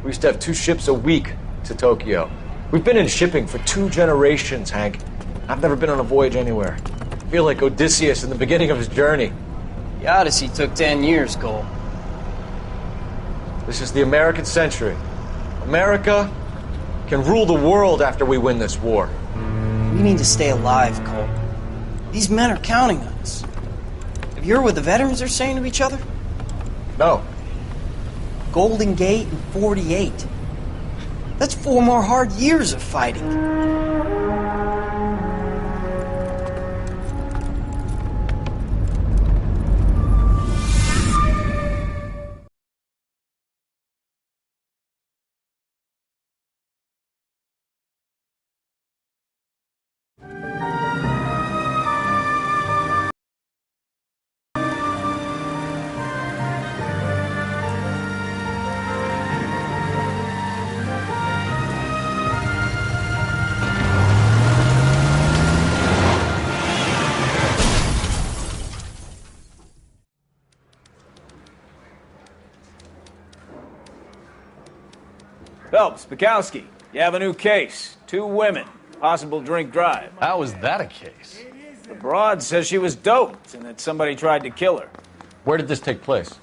We used to have 2 ships a week to Tokyo. We've been in shipping for 2 generations, Hank. I've never been on a voyage anywhere. I feel like Odysseus in the beginning of his journey. The Odyssey took 10 years, Cole. This is the American century. America can rule the world after we win this war. We need to stay alive, Cole. These men are counting on us. Have you heard what the veterans are saying to each other? No. Golden Gate in 48. That's 4 more hard years of fighting. Phelps, Bukowski, you have a new case. 2 women, possible drink drive. How is that a case? The broad says she was doped and that somebody tried to kill her. Where did this take place?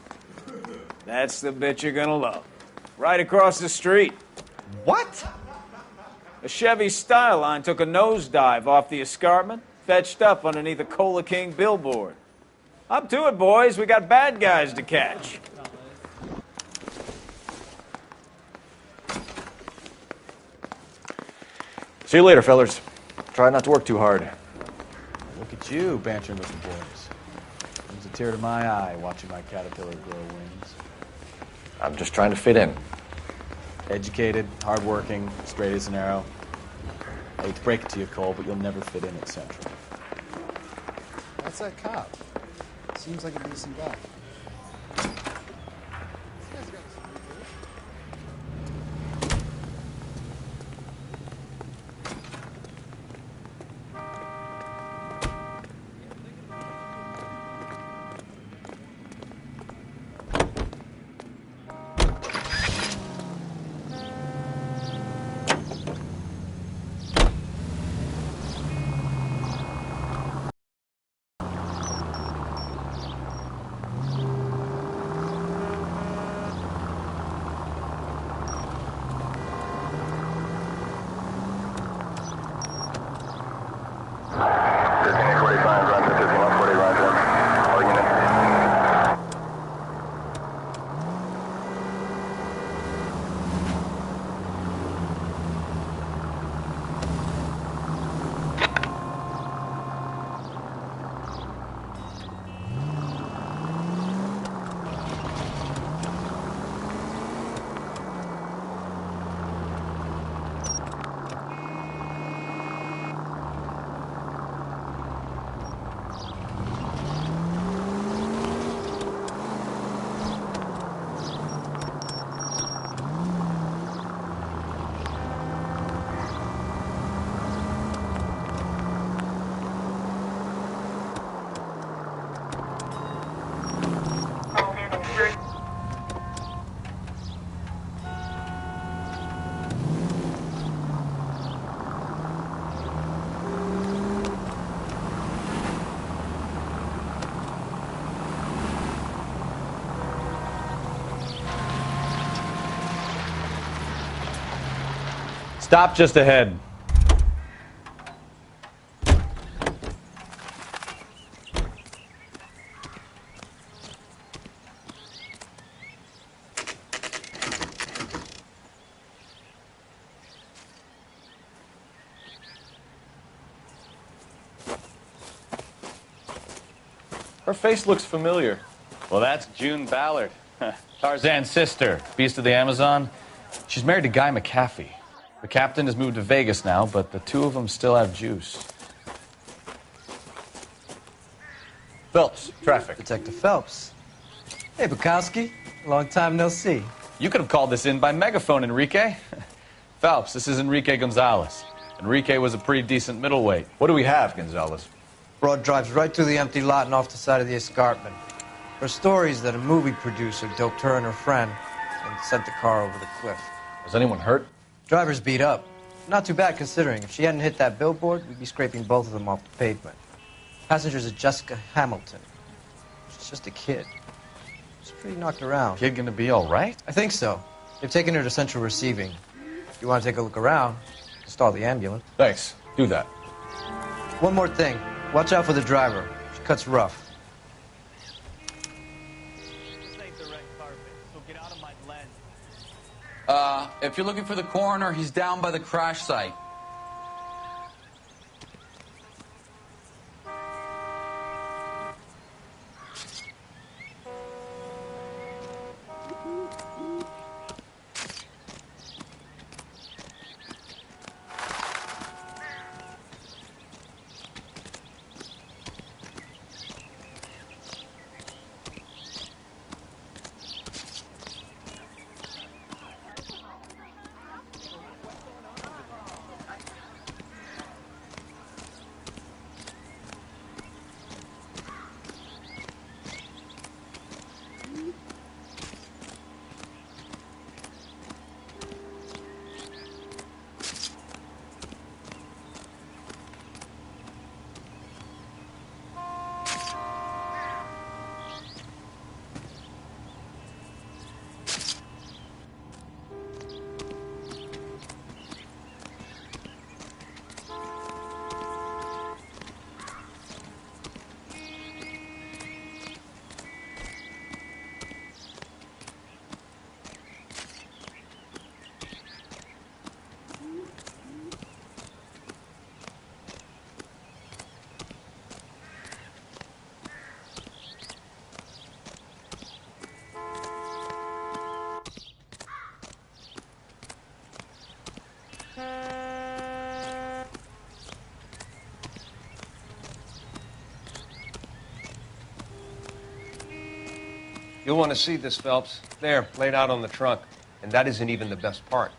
That's the bit you're gonna love. Right across the street. What? A Chevy Styline took a nosedive off the escarpment, fetched up underneath a Cola King billboard. Up to it, boys. We got bad guys to catch. See you later, fellers. Try not to work too hard. Look at you, bantering with the boys. Brings a tear to my eye watching my caterpillar grow wings. I'm just trying to fit in. Educated, hardworking, straight as an arrow. I hate to break it to you, Cole, but you'll never fit in at Central. That's that cop. Seems like a decent guy. Stop just ahead. Her face looks familiar. Well, that's June Ballard, Tarzan's sister, beast of the Amazon. She's married to Guy McAfee. The captain has moved to Vegas now, but the 2 of them still have juice. Phelps, traffic. Detective Phelps. Hey, Bukowski. Long time no see. You could have called this in by megaphone, Enrique. Phelps, this is Enrique Gonzalez. Enrique was a pretty decent middleweight. What do we have, Gonzalez? Broad drives right through the empty lot and off the side of the escarpment. Her story is that a movie producer doped her and her friend, and sent the car over the cliff. Was anyone hurt? Driver's beat up. Not too bad considering. If she hadn't hit that billboard, we'd be scraping both of them off the pavement. Passenger's a Jessica Hamilton. She's just a kid. She's pretty knocked around. Kid gonna be all right? I think so. They've taken her to central receiving. If you want to take a look around, stall the ambulance. Thanks. Do that. One more thing. Watch out for the driver. She cuts rough. This ain't the red carpet, so get out of my lens. If you're looking for the coroner, he's down by the crash site. You'll want to see this, Phelps. There, laid out on the trunk. And that isn't even the best part.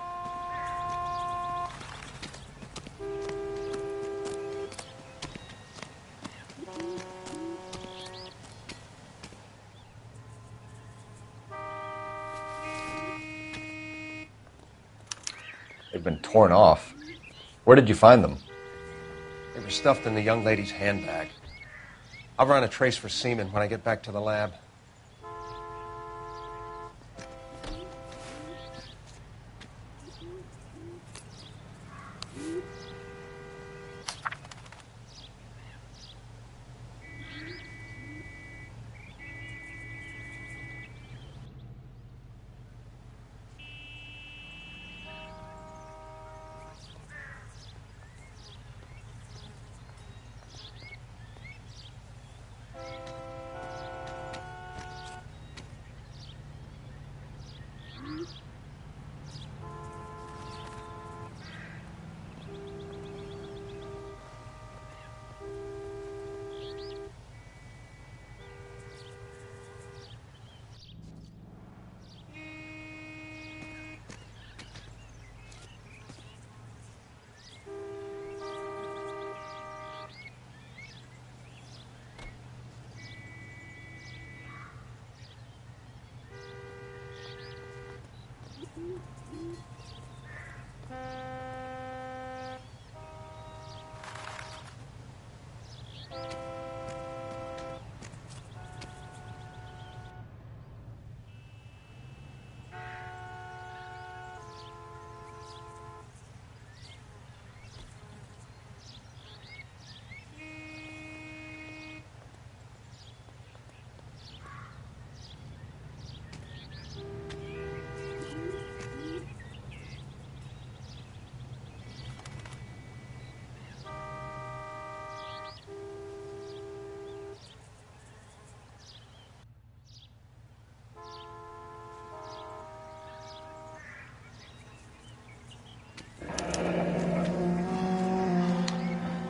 They've been torn off. Where did you find them? They were stuffed in the young lady's handbag. I'll run a trace for semen when I get back to the lab.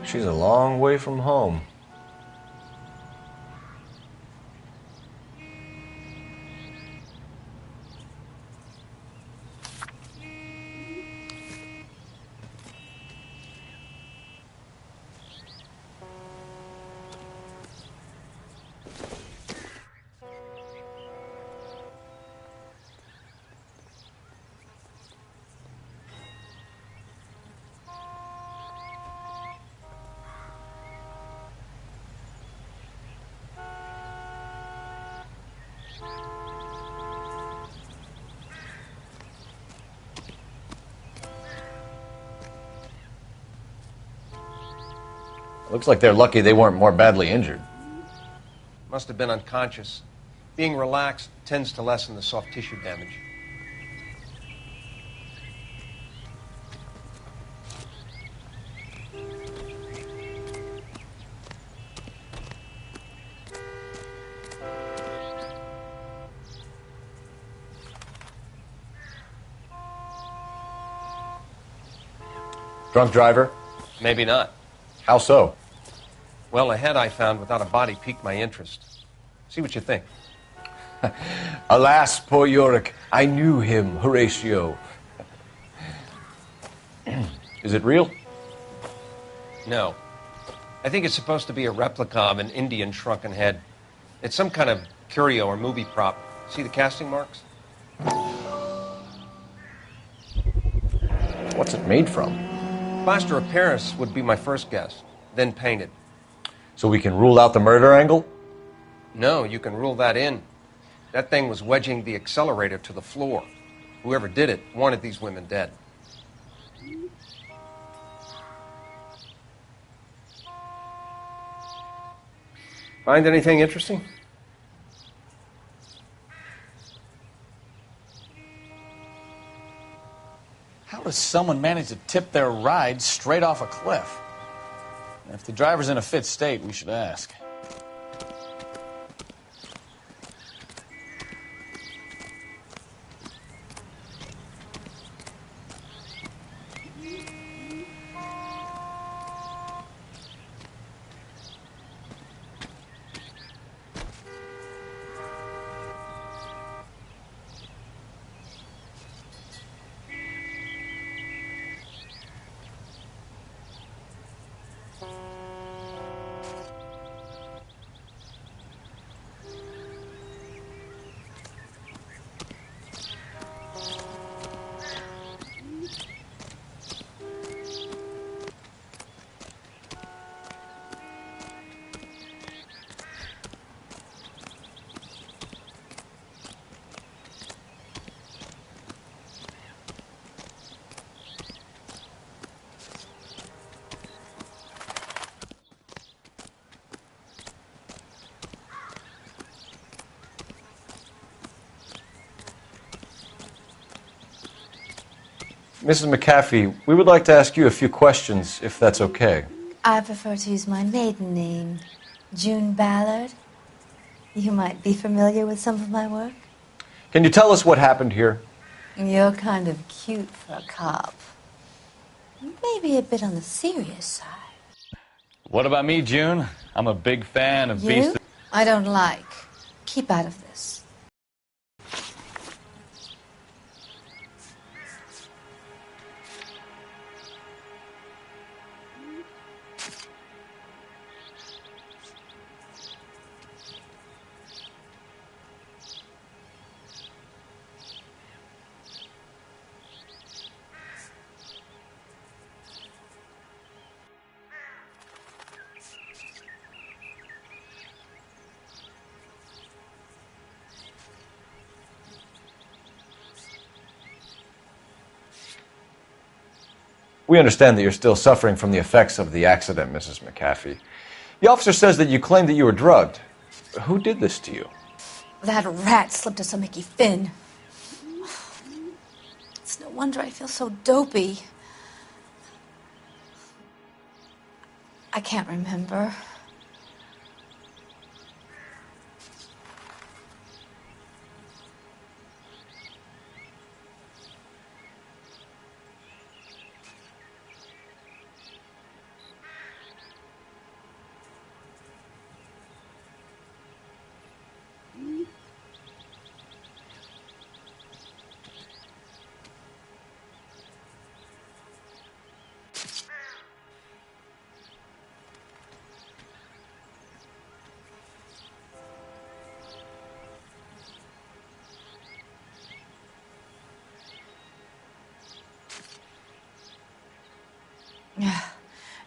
She's a long way from home. Looks like they're lucky they weren't more badly injured. Must have been unconscious. Being relaxed tends to lessen the soft tissue damage. Drunk driver? Maybe not. How so? Well, a head I found without a body piqued my interest. See what you think. Alas, poor Yorick, I knew him, Horatio. Is it real? No. I think it's supposed to be a replica of an Indian shrunken head. It's some kind of curio or movie prop. See the casting marks? What's it made from? Plaster of Paris would be my first guess, then painted. So we can rule out the murder angle? No, you can rule that in. That thing was wedging the accelerator to the floor. Whoever did it wanted these women dead. Find anything interesting? How does someone manage to tip their ride straight off a cliff? If the driver's in a fit state, we should ask. Mrs. McAfee, we would like to ask you a few questions, if that's okay. I prefer to use my maiden name, June Ballard. You might be familiar with some of my work. Can you tell us what happened here? You're kind of cute for a cop. Maybe a bit on the serious side. What about me, June? I'm a big fan of You? I don't like. Keep out of this. We understand that you're still suffering from the effects of the accident, Mrs. McAfee. The officer says that you claimed that you were drugged. Who did this to you? That rat slipped us a Mickey Finn. It's no wonder I feel so dopey. I can't remember.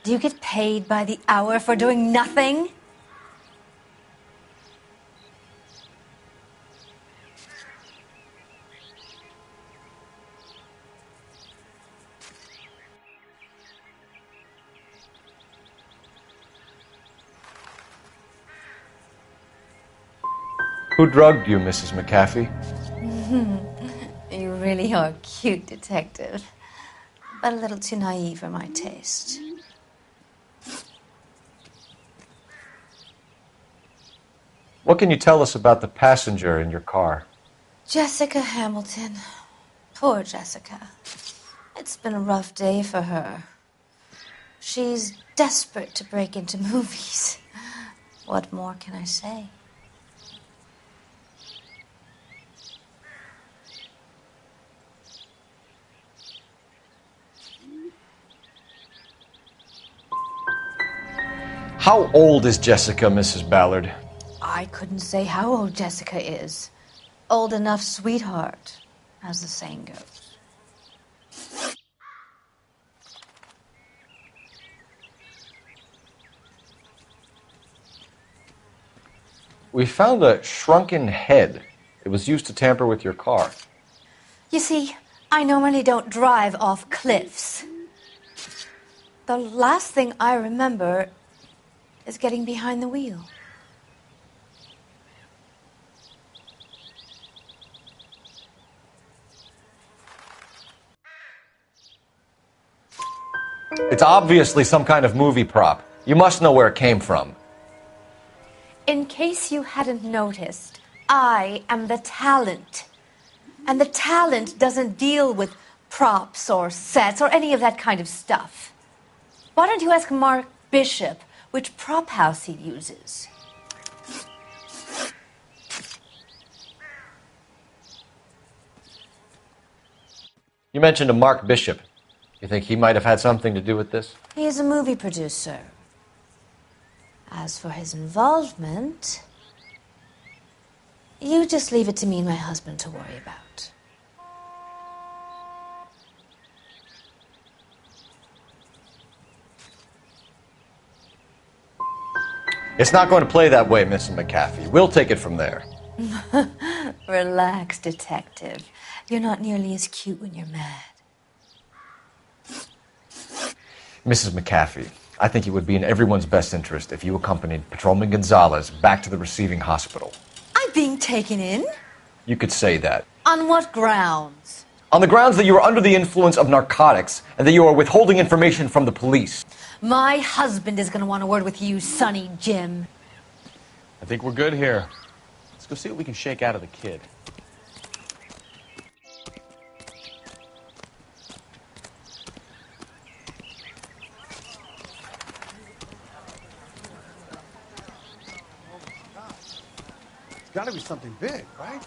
Do you get paid by the hour for doing nothing? Who drugged you, Mrs. McAfee? You really are a cute detective, but a little too naive for my taste. What can you tell us about the passenger in your car? Jessica Hamilton. Poor Jessica. It's been a rough day for her. She's desperate to break into movies. What more can I say? How old is Jessica, Mrs. Ballard? I couldn't say how old Jessica is. Old enough, sweetheart, as the saying goes. We found a shrunken head. It was used to tamper with your car. You see, I normally don't drive off cliffs. The last thing I remember is getting behind the wheel. It's obviously some kind of movie prop. You must know where it came from. In case you hadn't noticed, I am the talent. And the talent doesn't deal with props or sets or any of that kind of stuff. Why don't you ask Mark Bishop which prop house he uses? You mentioned a Mark Bishop. You think he might have had something to do with this? He is a movie producer. As for his involvement, you just leave it to me and my husband to worry about. It's not going to play that way, Mrs. McAfee. We'll take it from there. Relax, detective. You're not nearly as cute when you're mad. Mrs. McAfee, I think it would be in everyone's best interest if you accompanied Patrolman Gonzalez back to the receiving hospital. I'm being taken in? You could say that. On what grounds? On the grounds that you are under the influence of narcotics and that you are withholding information from the police. My husband is going to want a word with you, Sonny Jim. I think we're good here. Let's go see what we can shake out of the kid. It's got to be something big, right?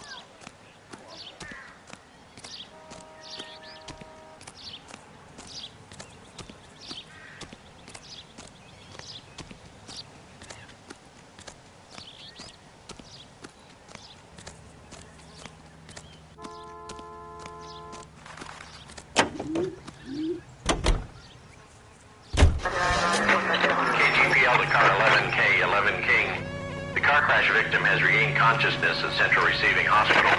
KGPL to car 11K, 11 King. The car crash victim has regained consciousness at Central Receiving Hospital.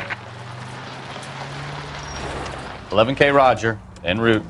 11K Roger, en route.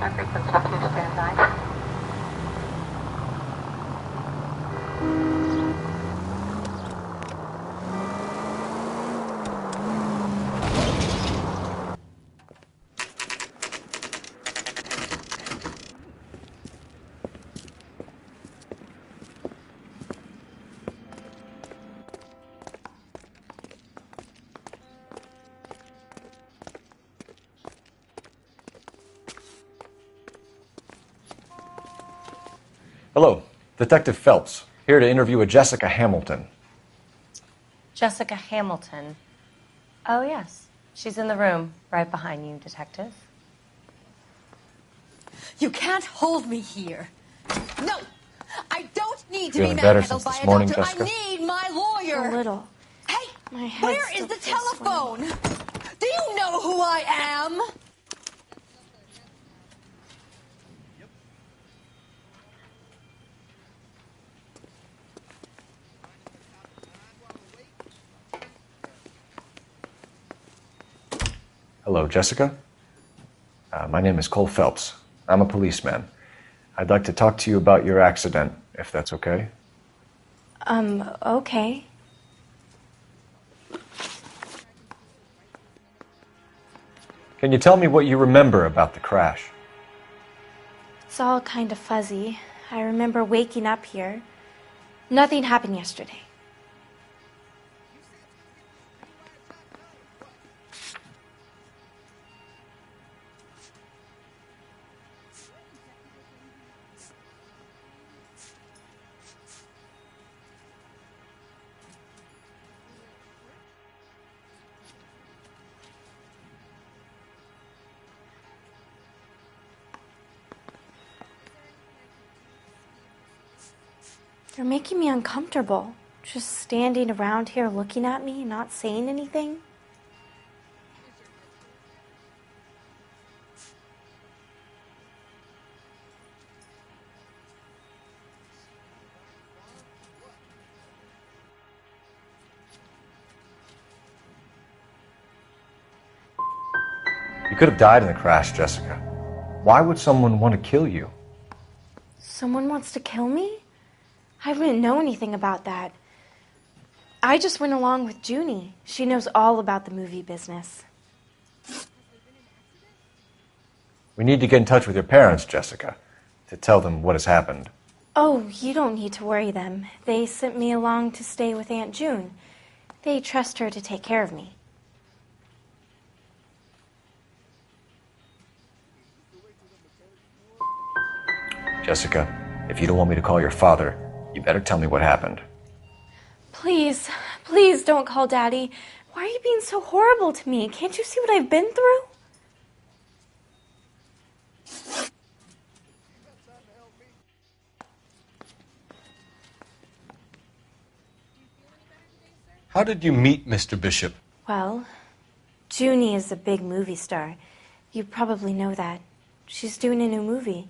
Star frequency 2, standby. Hello, Detective Phelps, here to interview a Jessica Hamilton. Jessica Hamilton. Oh, yes. She's in the room, right behind you, Detective. You can't hold me here. No! I don't need to Feeling be better manhandled since by this a morning, doctor. Jessica? I need my lawyer. A little. Hey, My head where is still the feels telephone? Do you know who I am? Hello, Jessica. My name is Cole Phelps. I'm a policeman. I'd like to talk to you about your accident, if that's okay. Okay. Can you tell me what you remember about the crash? It's all kind of fuzzy. I remember waking up here. Nothing happened yesterday. You're making me uncomfortable. Just standing around here looking at me, not saying anything. You could have died in the crash, Jessica. Why would someone want to kill you? Someone wants to kill me? I wouldn't know anything about that. I just went along with Junie. She knows all about the movie business. We need to get in touch with your parents, Jessica, to tell them what has happened. Oh, you don't need to worry them. They sent me along to stay with Aunt June. They trust her to take care of me. Jessica, if you don't want me to call your father, you better tell me what happened. Please, please don't call Daddy. Why are you being so horrible to me? Can't you see what I've been through? How did you meet Mr. Bishop? Well, Junie is a big movie star. You probably know that. She's doing a new movie.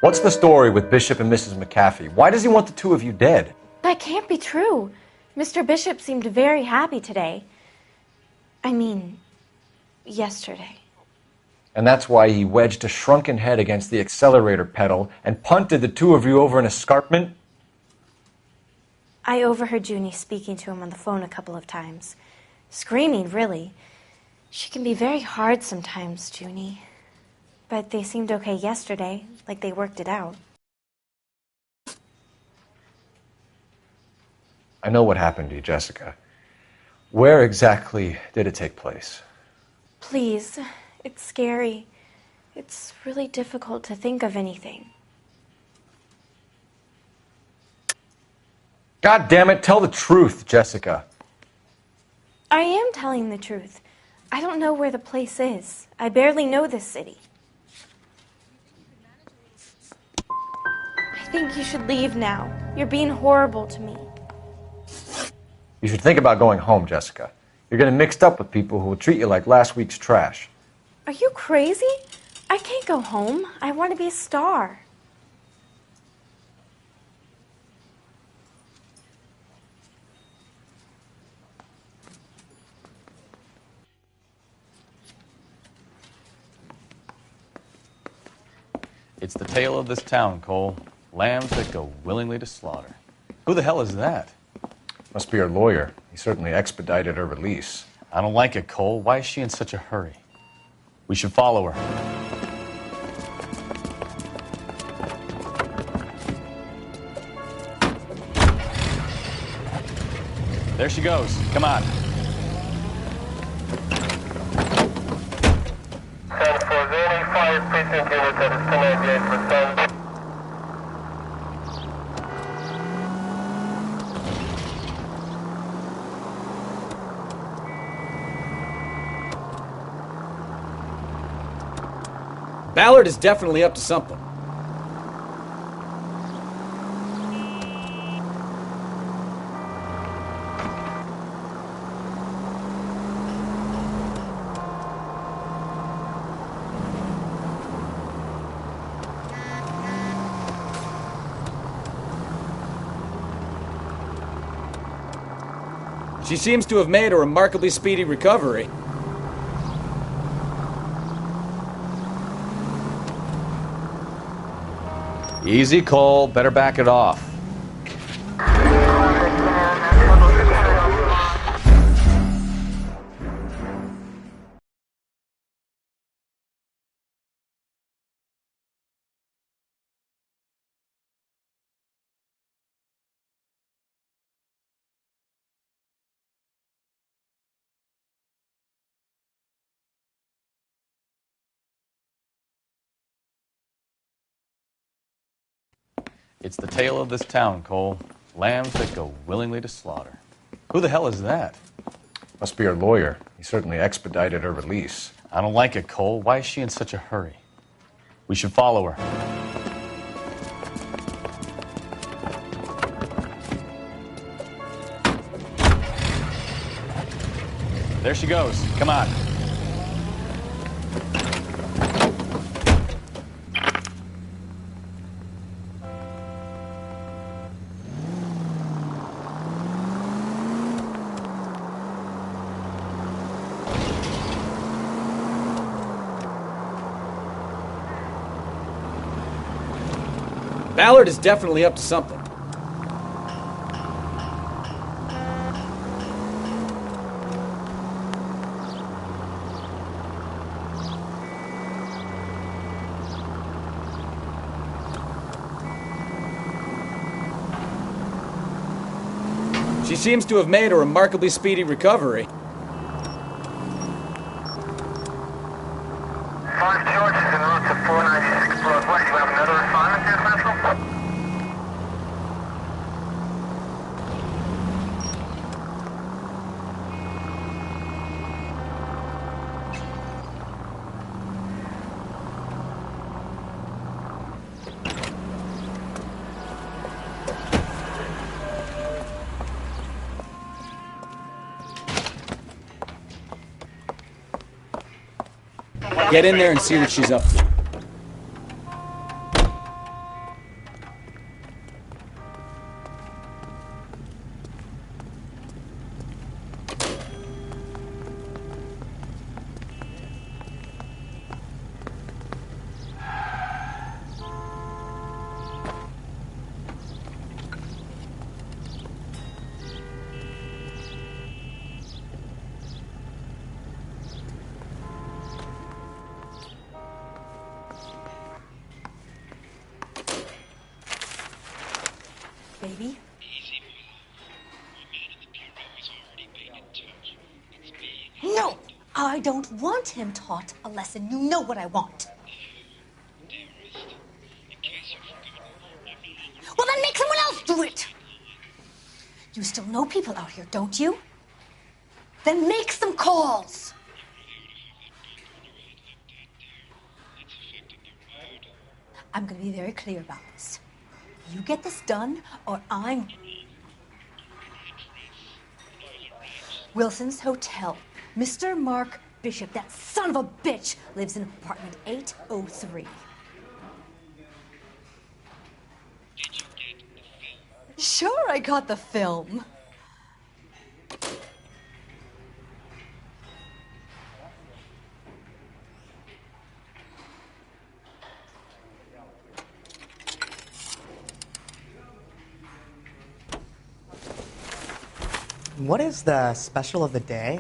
What's the story with Bishop and Mrs. McAfee? Why does he want the two of you dead? That can't be true. Mr. Bishop seemed very happy today. I mean, yesterday. And that's why he wedged a shrunken head against the accelerator pedal and punted the two of you over an escarpment? I overheard Junie speaking to him on the phone a couple of times. Screaming, really. She can be very hard sometimes, Junie. But they seemed okay yesterday, like they worked it out. I know what happened to you, Jessica. Where exactly did it take place? Please, it's scary. It's really difficult to think of anything. God damn it, tell the truth, Jessica. I am telling the truth. I don't know where the place is. I barely know this city. I think you should leave now. You're being horrible to me. You should think about going home, Jessica. You're getting mixed up with people who will treat you like last week's trash. Are you crazy? I can't go home. I want to be a star. It's the tale of this town, Cole. Lambs that go willingly to slaughter. Who the hell is that? Must be her lawyer. He certainly expedited her release. I don't like it, Cole. Why is she in such a hurry? We should follow her. There she goes. Come on. Ballard is definitely up to something. She seems to have made a remarkably speedy recovery. Easy, Cole. Better back it off. It's the tale of this town, Cole. Lambs that go willingly to slaughter. Who the hell is that? Must be her lawyer. He certainly expedited her release. I don't like it, Cole. Why is she in such a hurry? We should follow her. There she goes. Come on. Ballard is definitely up to something. She seems to have made a remarkably speedy recovery. 5 George is en route to 496 Broadway. You have another assignment here, Central? Get in there and see what she's up to. Baby? No! I don't want him taught a lesson. You know what I want. Well, then make someone else do it! You still know people out here, don't you? Then make some calls! I'm gonna be very clear about this. You get this done, or I'm... Wilson's Hotel. Mr. Mark Bishop, that son of a bitch, lives in apartment 803. Sure, I got the film. What is the special of the day?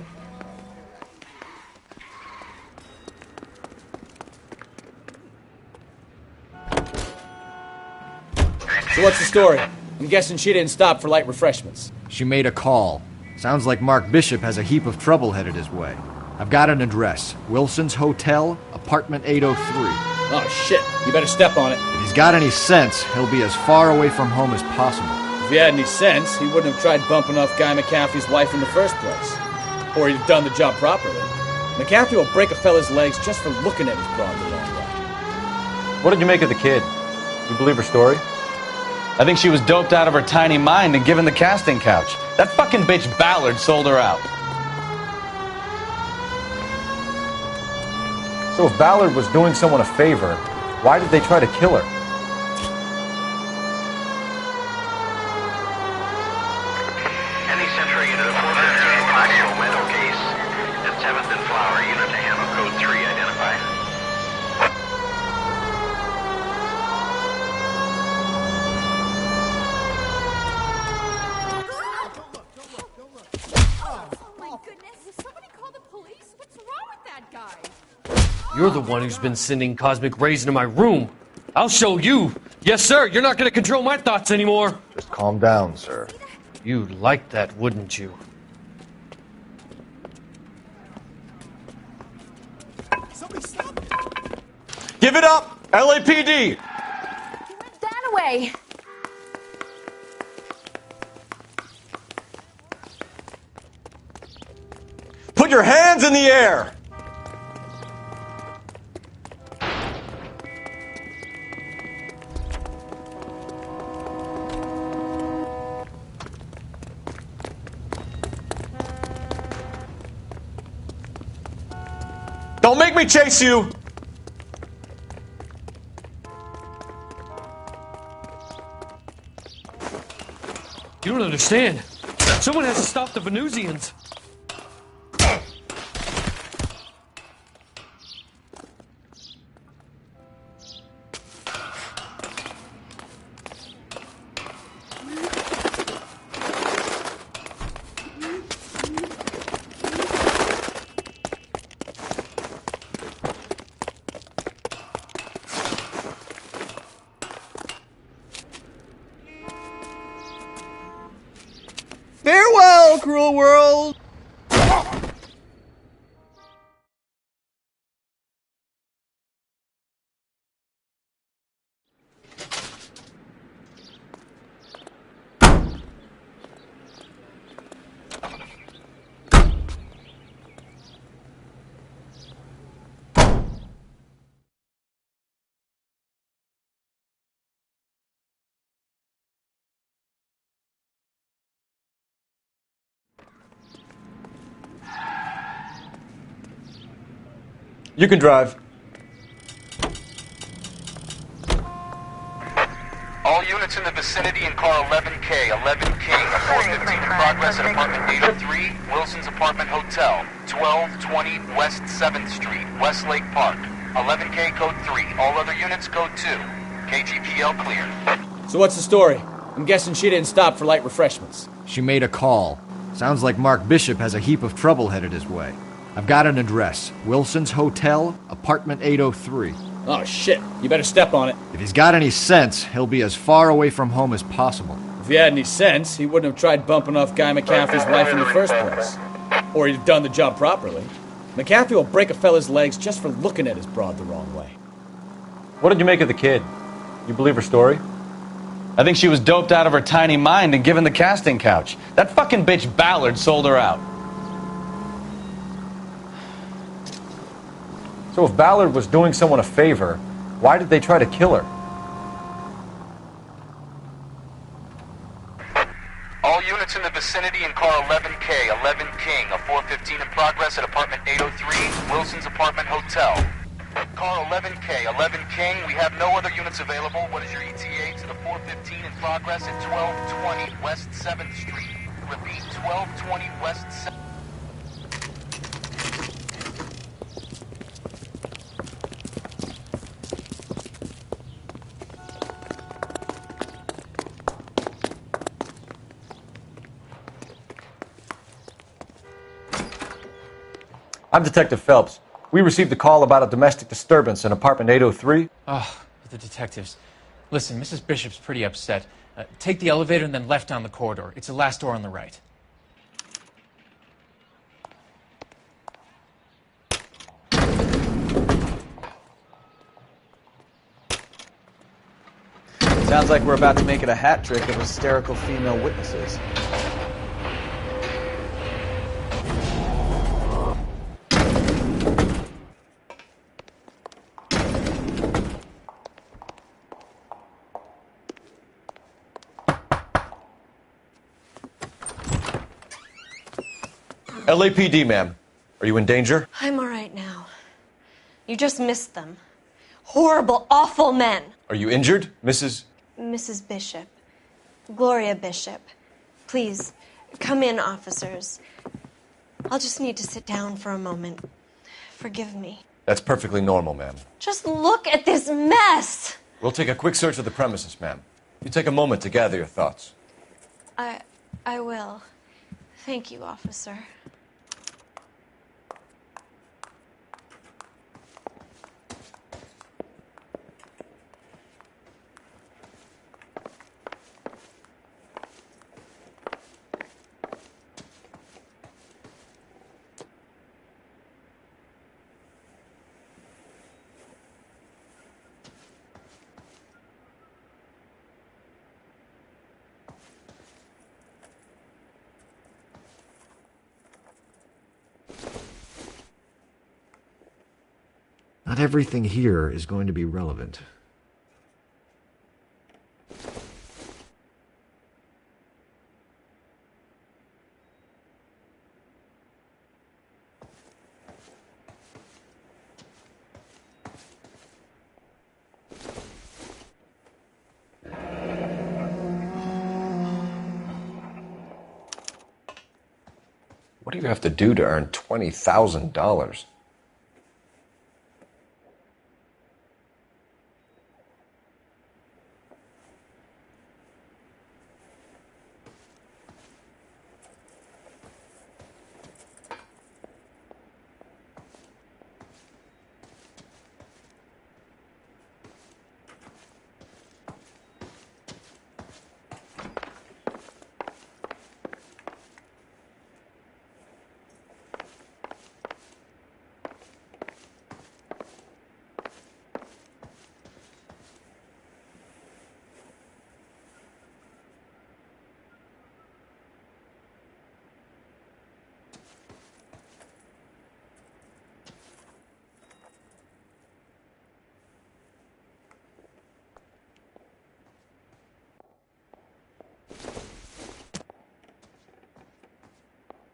So what's the story? I'm guessing she didn't stop for light refreshments. She made a call. Sounds like Mark Bishop has a heap of trouble headed his way. I've got an address. Wilson's Hotel, apartment 803. Oh, shit. You better step on it. If he's got any sense, he'll be as far away from home as possible. If he had any sense, he wouldn't have tried bumping off Guy McCaffrey's wife in the first place. Or he'd have done the job properly. McCaffrey will break a fella's legs just for looking at his broad the wrong way. What did you make of the kid? You believe her story? I think she was doped out of her tiny mind and given the casting couch. That fucking bitch Ballard sold her out. So if Ballard was doing someone a favor, why did they try to kill her? Any Central unit of 415 actual mental case at 7th and Flower, unit to handle code 3 identified. You're the one who's been sending cosmic rays into my room. I'll show you. Yes, sir. You're not going to control my thoughts anymore. Just calm down, sir. You'd like that, wouldn't you? Give it up! LAPD! That away! Put your hands in the air! Don't make me chase you! You don't understand. Someone has to stop the Venusians. Farewell, cruel world! You can drive. All units in the vicinity in car 11K, 11 King, 415 in progress at apartment 803, Wilson's Apartment Hotel, 1220 West 7th Street, Westlake Park. 11K code 3, all other units code 2. KGPL clear. So what's the story? I'm guessing she didn't stop for light refreshments. She made a call. Sounds like Mark Bishop has a heap of trouble headed his way. I've got an address. Wilson's Hotel, apartment 803. Oh, shit. You better step on it. If he's got any sense, he'll be as far away from home as possible. If he had any sense, he wouldn't have tried bumping off Guy McCaffrey's wife in the first place. Or he'd have done the job properly. McCaffrey will break a fella's legs just for looking at his broad the wrong way. What did you make of the kid? You believe her story? I think she was doped out of her tiny mind and given the casting couch. That fucking bitch Ballard sold her out. So if Ballard was doing someone a favor, why did they try to kill her? All units in the vicinity in car 11K, 11 King, a 415 in progress at apartment 803, Wilson's Apartment Hotel. Car 11K, 11 King, we have no other units available. What is your ETA to the 415 in progress at 1220 West 7th Street? Repeat, 1220 West 7th. I'm Detective Phelps. We received a call about a domestic disturbance in apartment 803. Oh, the detectives. Listen, Mrs. Bishop's pretty upset. Take the elevator and then left down the corridor. It's the last door on the right. Sounds like we're about to make it a hat trick of hysterical female witnesses. LAPD, ma'am. Are you in danger? I'm all right now. You just missed them. Horrible, awful men. Are you injured, Mrs.? Mrs. Bishop. Gloria Bishop. Please, come in, officers. I'll just need to sit down for a moment. Forgive me. That's perfectly normal, ma'am. Just look at this mess! We'll take a quick search of the premises, ma'am. You take a moment to gather your thoughts. I will. Thank you, officer. Not everything here is going to be relevant. What do you have to do to earn $20,000?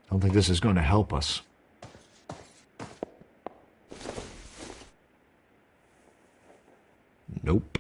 I don't think this is going to help us. Nope.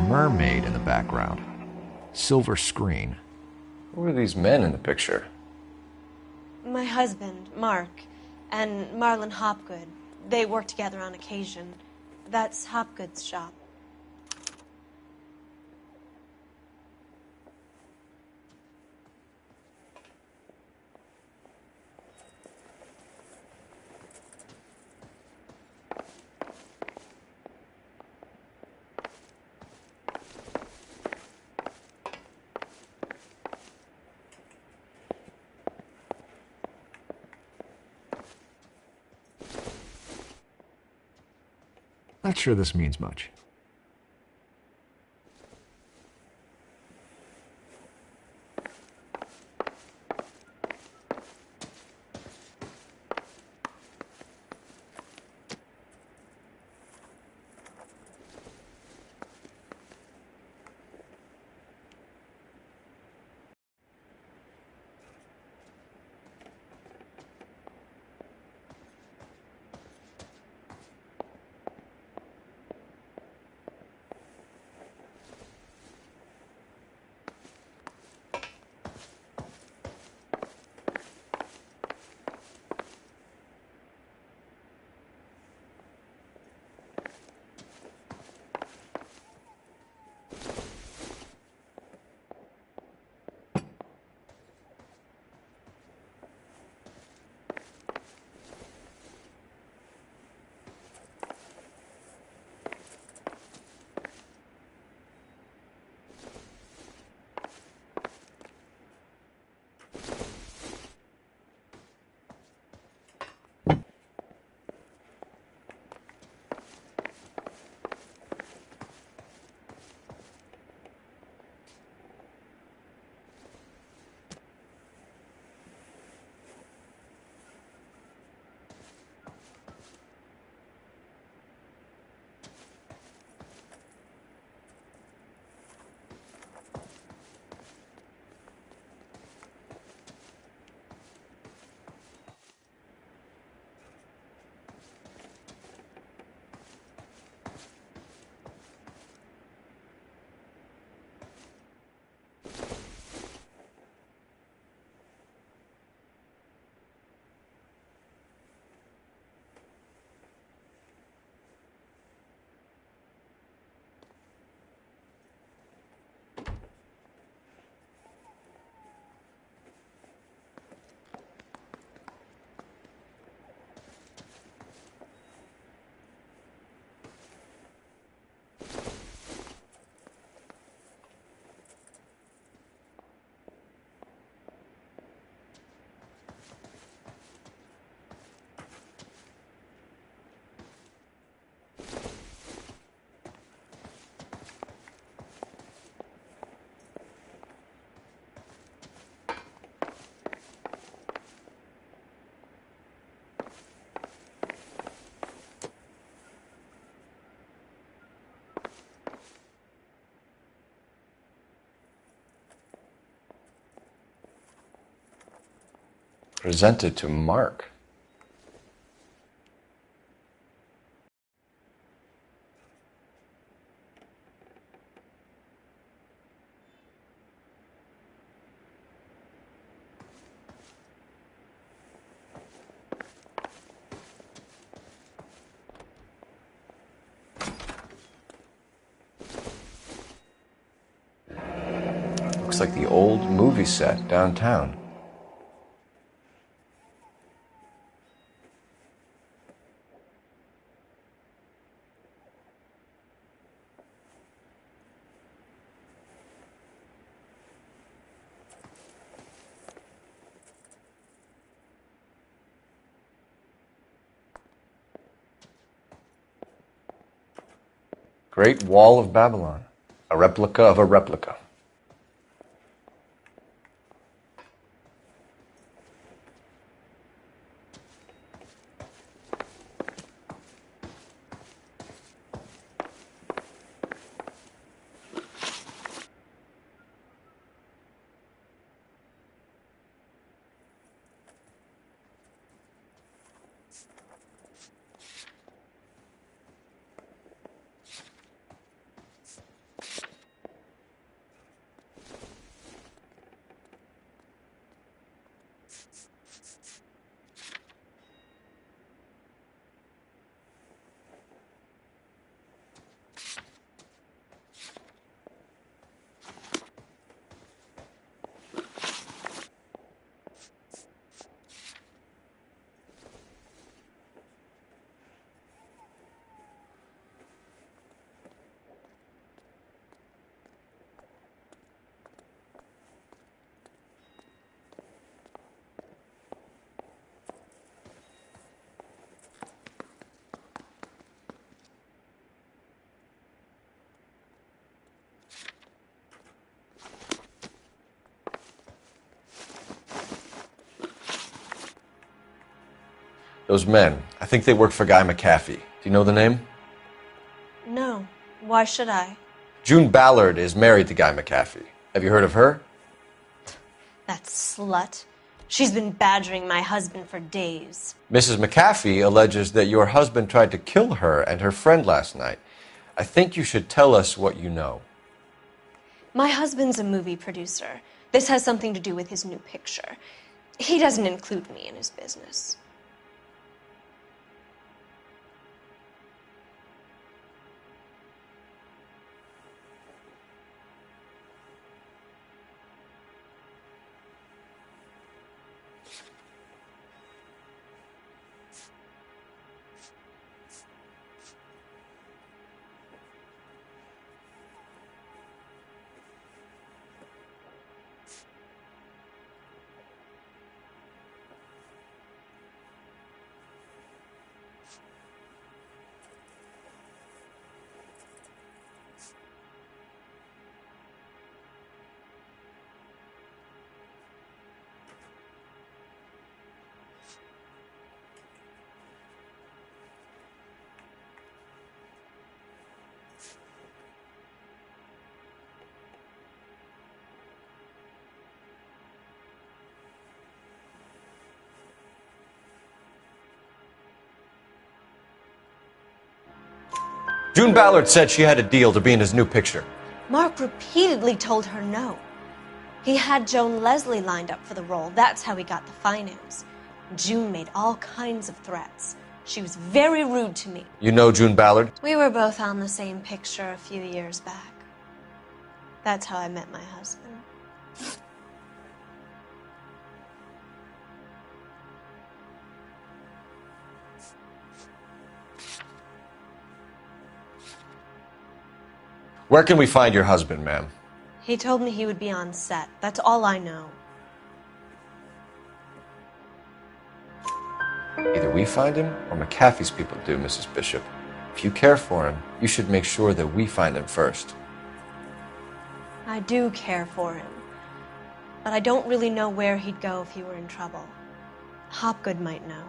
mermaid in the background. Silver screen. Who are these men in the picture? My husband, Mark, and Marlon Hopgood. They work together on occasion. That's Hopgood's shop. Not sure this means much. Presented to Mark. Looks like the old movie set downtown. Great Wall of Babylon, a replica of a replica. Those men, I think they work for Guy McAfee. Do you know the name? No. Why should I? June Ballard is married to Guy McAfee. Have you heard of her? That slut. She's been badgering my husband for days. Mrs. McAfee alleges that your husband tried to kill her and her friend last night. I think you should tell us what you know. My husband's a movie producer. This has something to do with his new picture. He doesn't include me in his business. June Ballard said she had a deal to be in his new picture. Mark repeatedly told her no. He had Joan Leslie lined up for the role. That's how he got the finance. June made all kinds of threats. She was very rude to me. You know June Ballard? We were both on the same picture a few years back. That's how I met my husband. Where can we find your husband, ma'am? He told me he would be on set. That's all I know. Either we find him or McAfee's people do, Mrs. Bishop. If you care for him, you should make sure that we find him first. I do care for him. But I don't really know where he'd go if he were in trouble. Hopgood might know.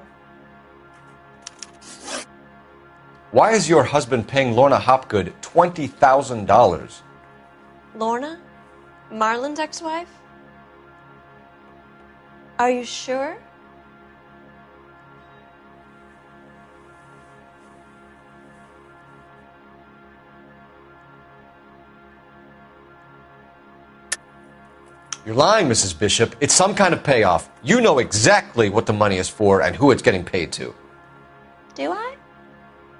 Why is your husband paying Lorna Hopgood $20,000? Lorna? Marlon's ex-wife? Are you sure? You're lying, Mrs. Bishop. It's some kind of payoff. You know exactly what the money is for and who it's getting paid to. Do I?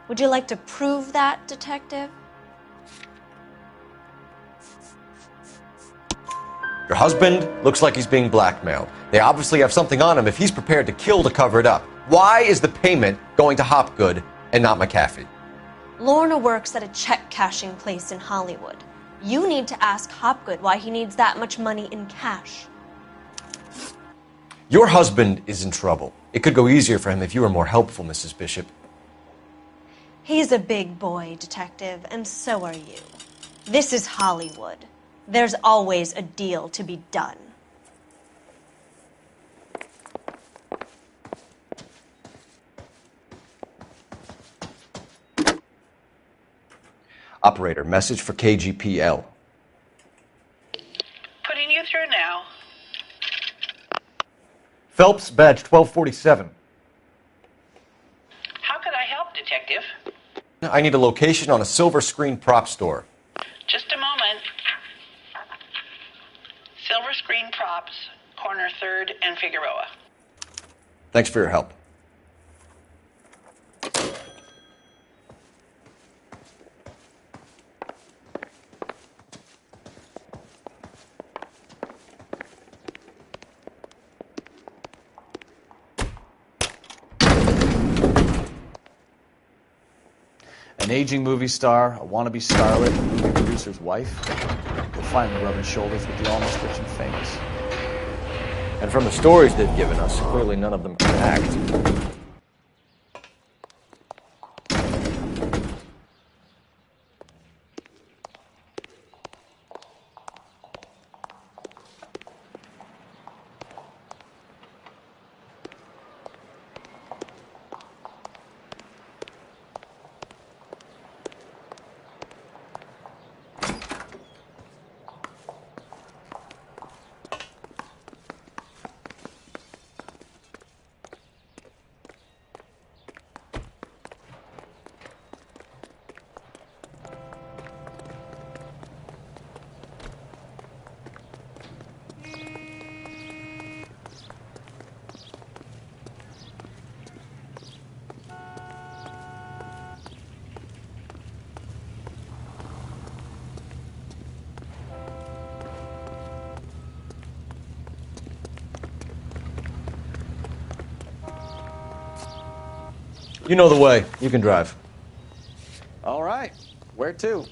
Would you like to prove that, detective? Your husband looks like he's being blackmailed. They obviously have something on him if he's prepared to kill to cover it up. Why is the payment going to Hopgood and not McAfee? Lorna works at a check-cashing place in Hollywood. You need to ask Hopgood why he needs that much money in cash. Your husband is in trouble. It could go easier for him if you were more helpful, Mrs. Bishop. He's a big boy, detective, and so are you. This is Hollywood. There's always a deal to be done. Operator, message for KGPL. Putting you through now. Phelps, badge 1247. How could I help, Detective? I need a location on a silver screen prop store. Just a moment. Silver Screen Props, corner 3rd and Figueroa. Thanks for your help. An aging movie star, a wannabe starlet, a movie producer's wife. They're finally rubbing shoulders with the almost rich and famous. And from the stories they've given us, clearly none of them can act. You know the way. You can drive. All right. Where to?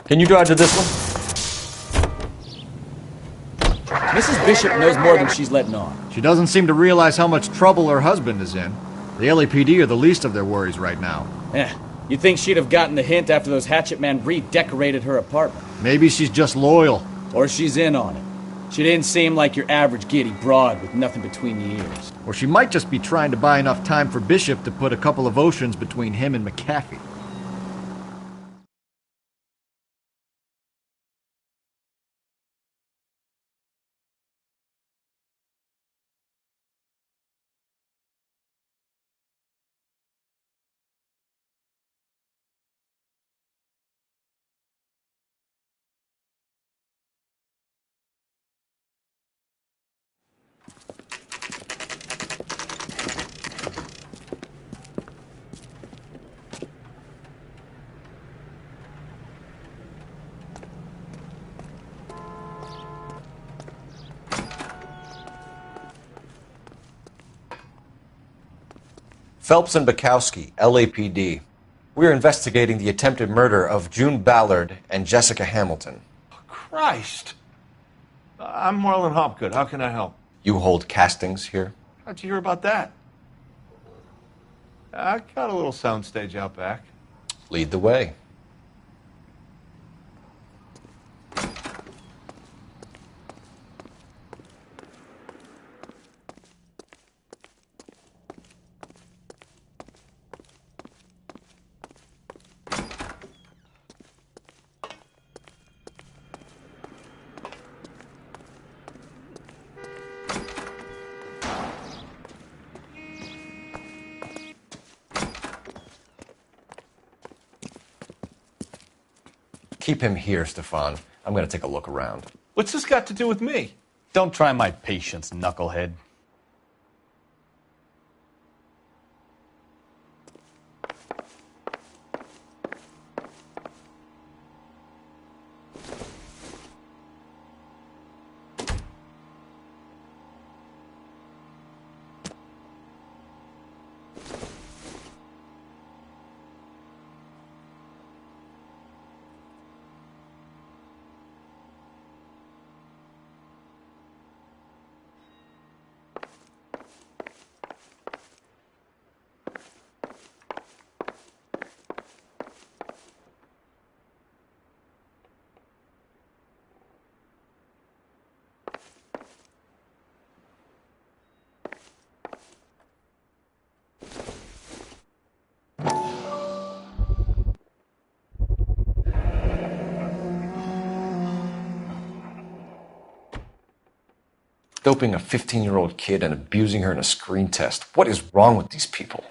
Can you drive to this one? Mrs. Bishop knows more than she's letting on. She doesn't seem to realize how much trouble her husband is in. The LAPD are the least of their worries right now. You'd think she'd have gotten the hint after those hatchet men redecorated her apartment. Maybe she's just loyal. Or she's in on it. She didn't seem like your average giddy broad with nothing between the ears. Or she might just be trying to buy enough time for Bishop to put a couple of oceans between him and McAfee. Phelps and Bukowski, LAPD. We're investigating the attempted murder of June Ballard and Jessica Hamilton. Christ. I'm Marlon Hopgood. How can I help? You hold castings here? How'd you hear about that? I got a little soundstage out back. Lead the way. Keep him here, Stefan. I'm going to take a look around. What's this got to do with me? Don't try my patience, knucklehead. Doping a 15-year-old kid and abusing her in a screen test. What is wrong with these people?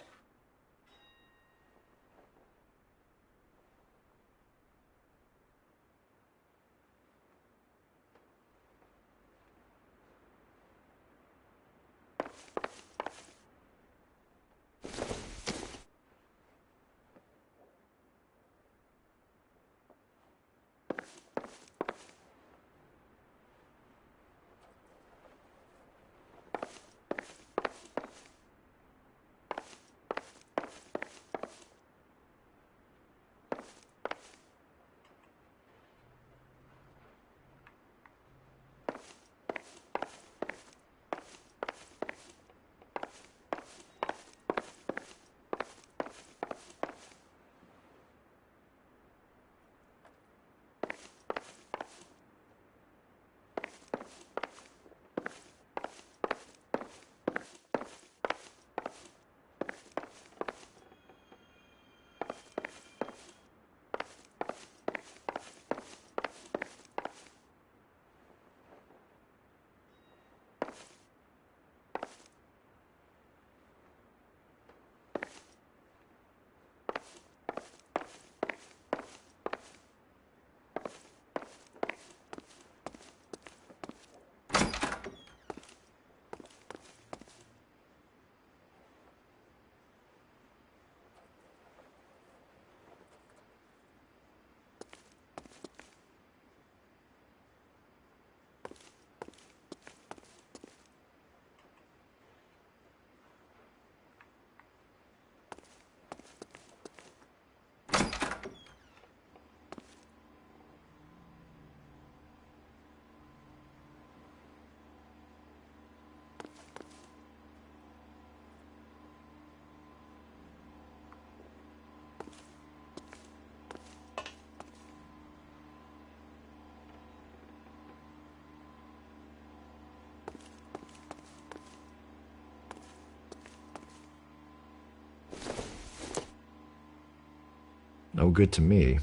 No good to me.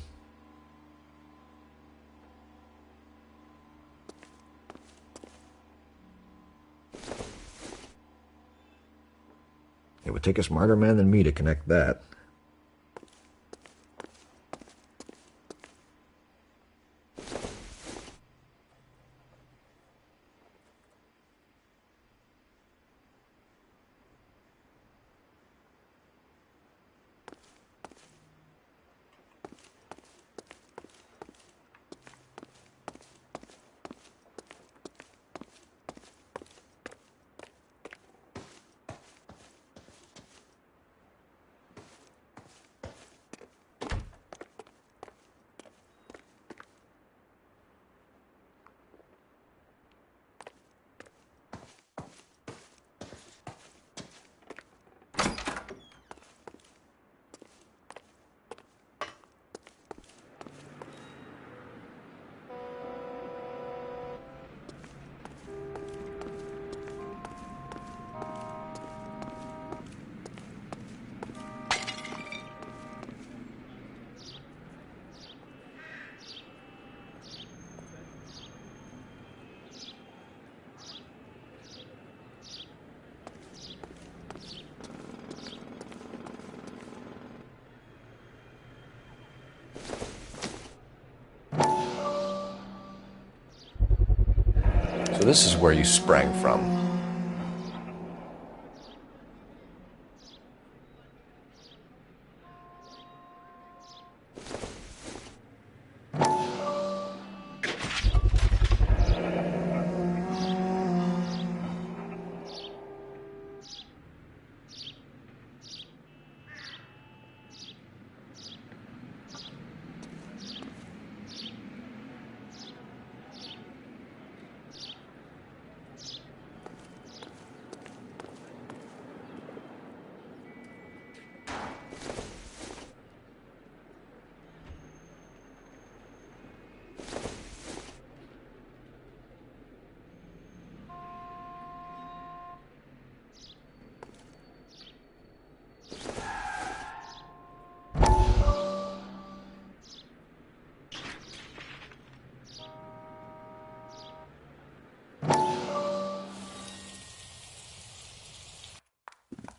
It would take a smarter man than me to connect that. So this is where you sprang from.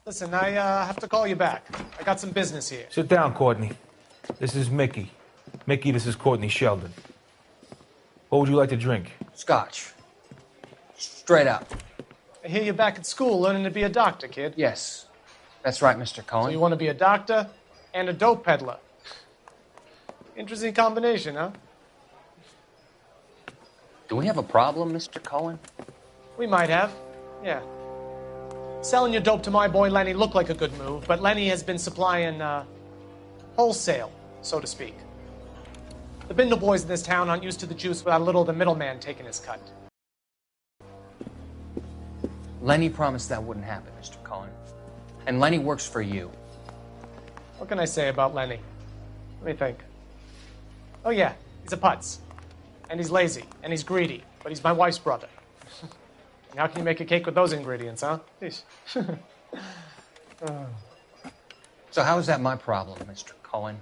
Listen, I have to call you back. I got some business here. Sit down, Courtney. This is Mickey. Mickey, this is Courtney Sheldon. What would you like to drink? Scotch. Straight up. I hear you're back at school learning to be a doctor, kid. Yes. That's right, Mr. Cohen. So you want to be a doctor and a dope peddler. Interesting combination, huh? Do we have a problem, Mr. Cohen? We might have, yeah. Selling your dope to my boy Lenny looked like a good move, but Lenny has been supplying, wholesale, so to speak. The Bindle boys in this town aren't used to the juice without a little of the middleman taking his cut. Lenny promised that wouldn't happen, Mr. Cohen. And Lenny works for you. What can I say about Lenny? Let me think. Oh yeah, he's a putz. And he's lazy, and he's greedy, but he's my wife's brother. How can you make a cake with those ingredients, huh? So how is that my problem, Mr. Cohen?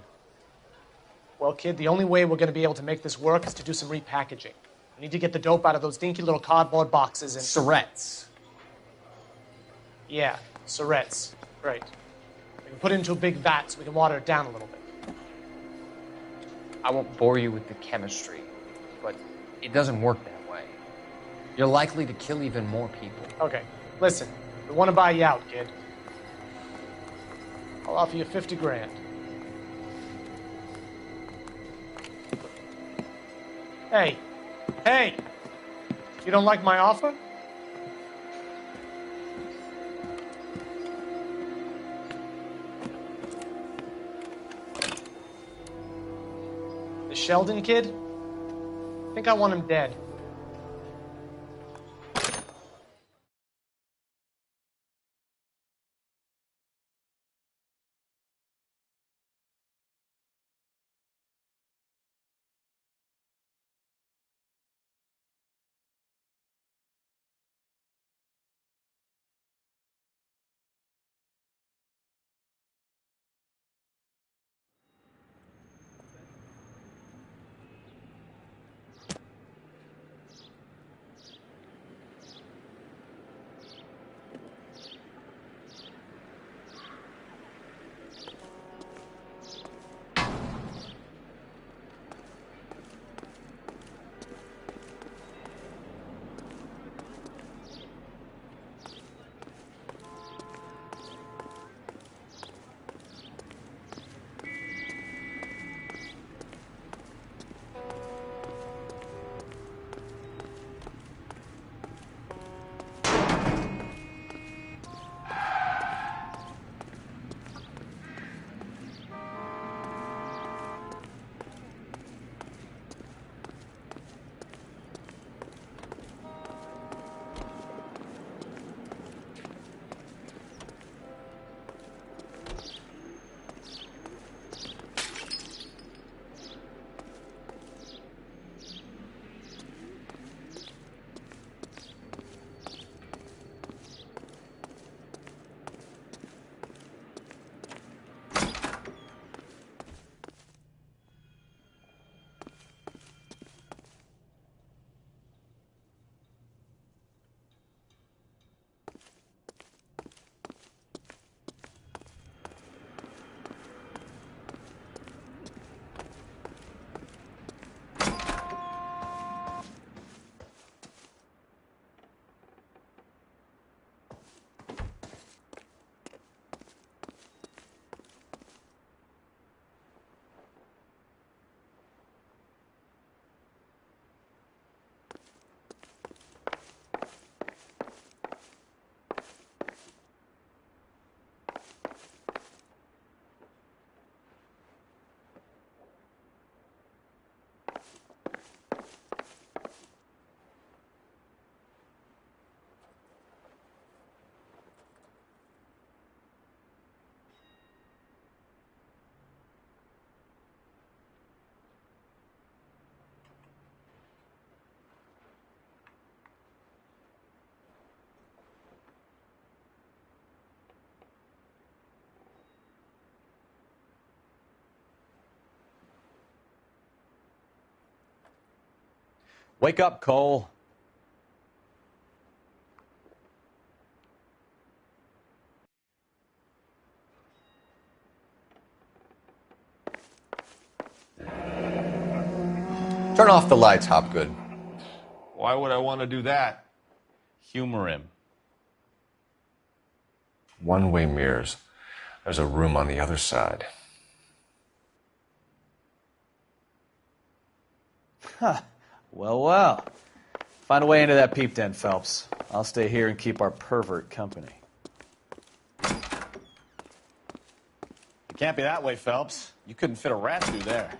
Well, kid, the only way we're going to be able to make this work is to do some repackaging. We need to get the dope out of those dinky little cardboard boxes and... Surrettes. Yeah, surrettes. Right. We can put it into a big vat so we can water it down a little bit. I won't bore you with the chemistry, but it doesn't work that way. You're likely to kill even more people. Okay, listen. We want to buy you out, kid. I'll offer you 50 grand. Hey. Hey! You don't like my offer? The Sheldon kid? I think I want him dead. Wake up, Cole. Turn off the lights, Hopgood. Why would I want to do that? Humor him. One-way mirrors. There's a room on the other side. Huh. Well, well. Find a way into that peep den, Phelps. I'll stay here and keep our pervert company. It can't be that way, Phelps. You couldn't fit a rat through there.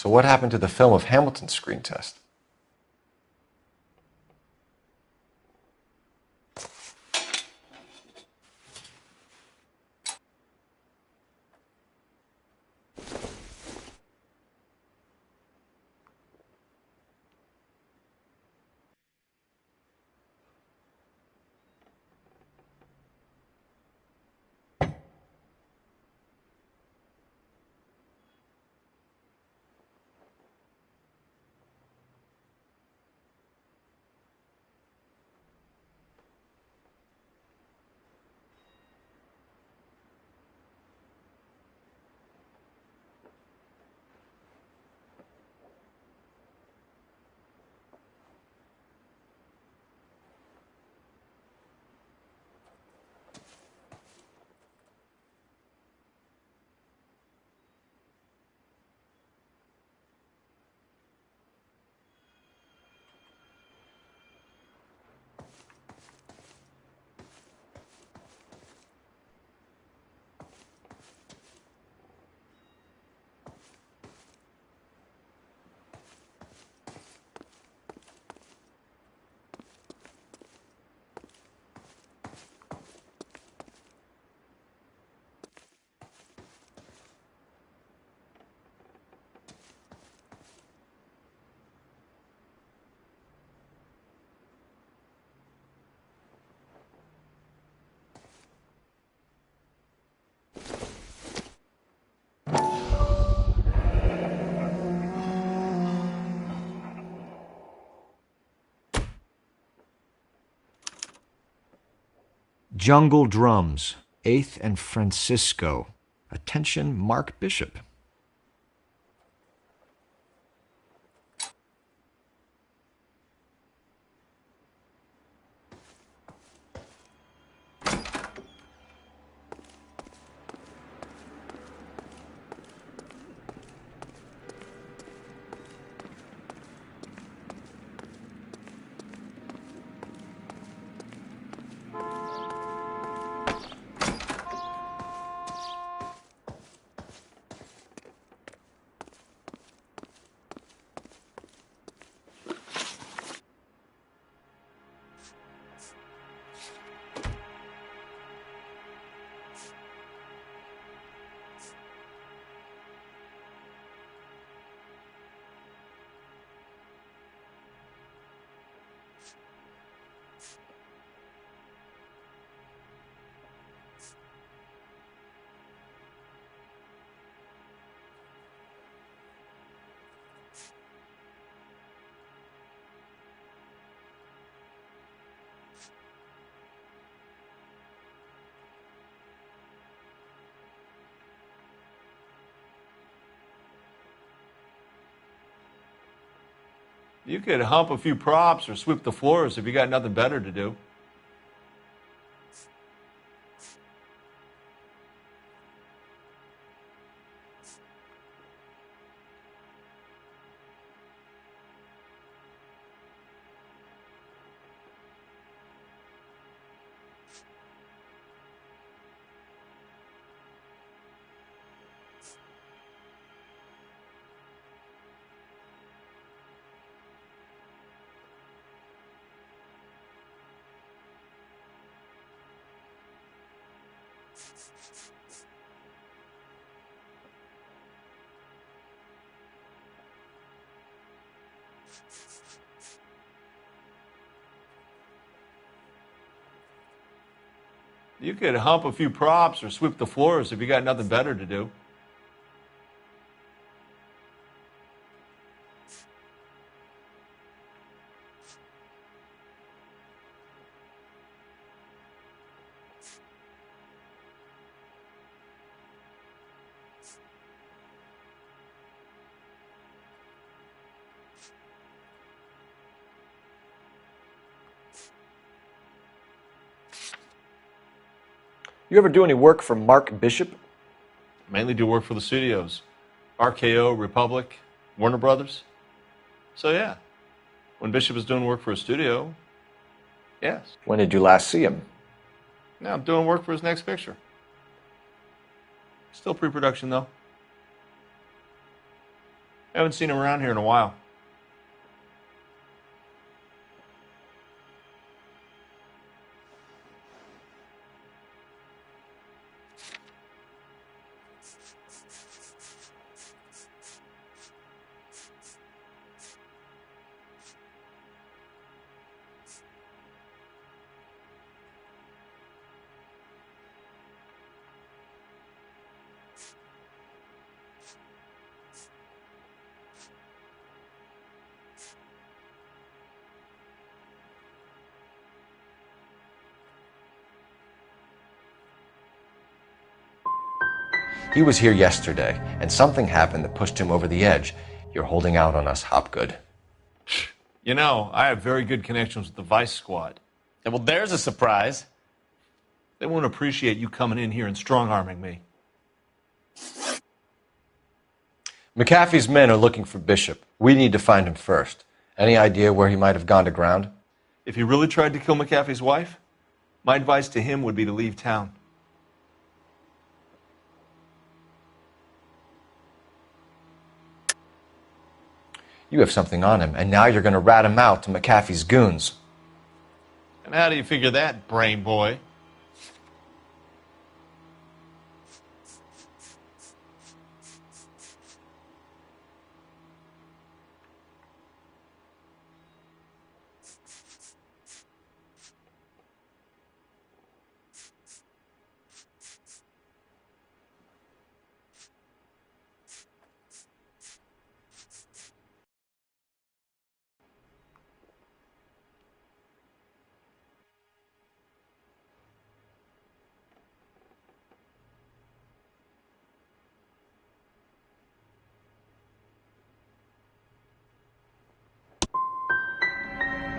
So what happened to the film of Hamilton's screen test? Jungle Drums, 8th and Francisco. Attention, Mark Bishop. You could hump a few props or sweep the floors if you got nothing better to do. You could hump a few props or sweep the floors if you got nothing better to do. You ever do any work for Mark Bishop? Mainly do work for the studios. RKO, Republic, Warner Brothers. So yeah, when Bishop is doing work for a studio, yes. When did you last see him? Now I'm doing work for his next picture. Still pre-production though. Haven't seen him around here in a while. He was here yesterday, and something happened that pushed him over the edge. You're holding out on us, Hopgood. You know, I have very good connections with the Vice Squad. Yeah, well, there's a surprise. They won't appreciate you coming in here and strong-arming me. McAfee's men are looking for Bishop. We need to find him first. Any idea where he might have gone to ground? If he really tried to kill McAfee's wife, my advice to him would be to leave town. You have something on him, and now you're going to rat him out to McAfee's goons. And how do you figure that, brain boy?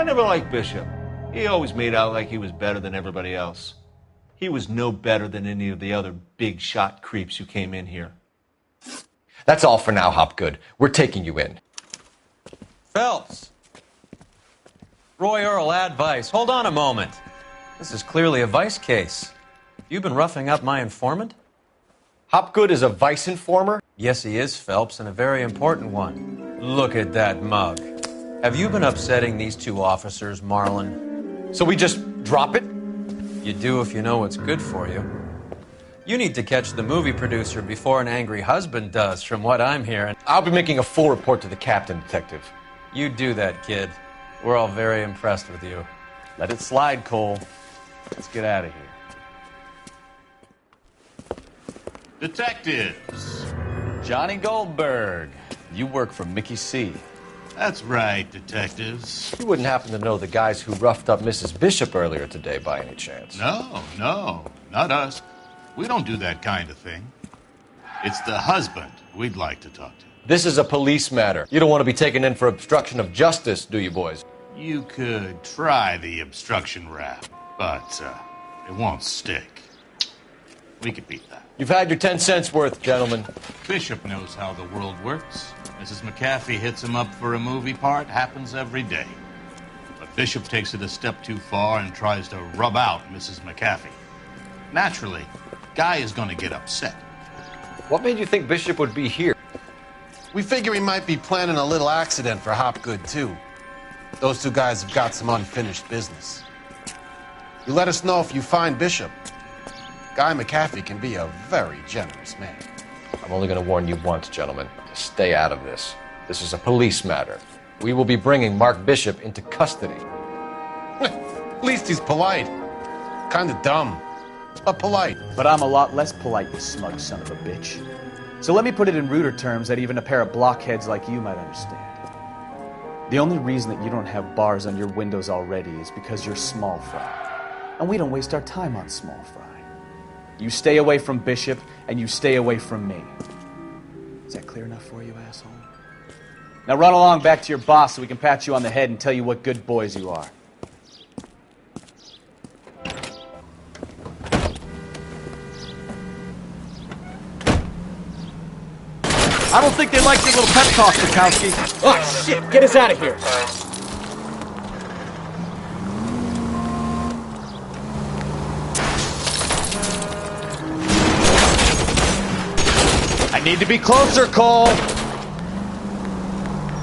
I never liked Bishop. He always made out like he was better than everybody else. He was no better than any of the other big shot creeps who came in here. That's all for now, Hopgood. We're taking you in. Phelps! Roy Earl, advice. Hold on a moment. This is clearly a vice case. You've been roughing up my informant? Hopgood is a vice informer? Yes, he is, Phelps, and a very important one. Look at that mug. Have you been upsetting these two officers, Marlin? So we just drop it? You do if you know what's good for you. You need to catch the movie producer before an angry husband does, from what I'm hearing. I'll be making a full report to the captain, Detective. You do that, kid. We're all very impressed with you. Let it slide, Cole. Let's get out of here. Detectives. Johnny Goldberg. You work for Mickey C. That's right, detectives. You wouldn't happen to know the guys who roughed up Mrs. Bishop earlier today by any chance? No, not us. We don't do that kind of thing. It's the husband we'd like to talk to. This is a police matter. You don't want to be taken in for obstruction of justice, do you, boys? You could try the obstruction rap, but it won't stick. We could beat that. You've had your 10 cents worth, gentlemen. Bishop knows how the world works. Mrs. McAfee hits him up for a movie part. Happens every day. But Bishop takes it a step too far and tries to rub out Mrs. McAfee. Naturally, Guy is going to get upset. What made you think Bishop would be here? We figure he might be planning a little accident for Hopgood, too. Those two guys have got some unfinished business. You let us know if you find Bishop. Guy McAfee can be a very generous man. I'm only going to warn you once, gentlemen. To stay out of this. This is a police matter. We will be bringing Mark Bishop into custody. At least he's polite. Kind of dumb, but polite. But I'm a lot less polite, you smug son of a bitch. So let me put it in ruder terms that even a pair of blockheads like you might understand. The only reason that you don't have bars on your windows already is because you're small fry. And we don't waste our time on small fry. You stay away from Bishop, and you stay away from me. Is that clear enough for you, asshole? Now run along back to your boss so we can pat you on the head and tell you what good boys you are. I don't think they like your little pep talk, Bukowski. Oh, shit! Get us out of here! I need to be closer, Cole!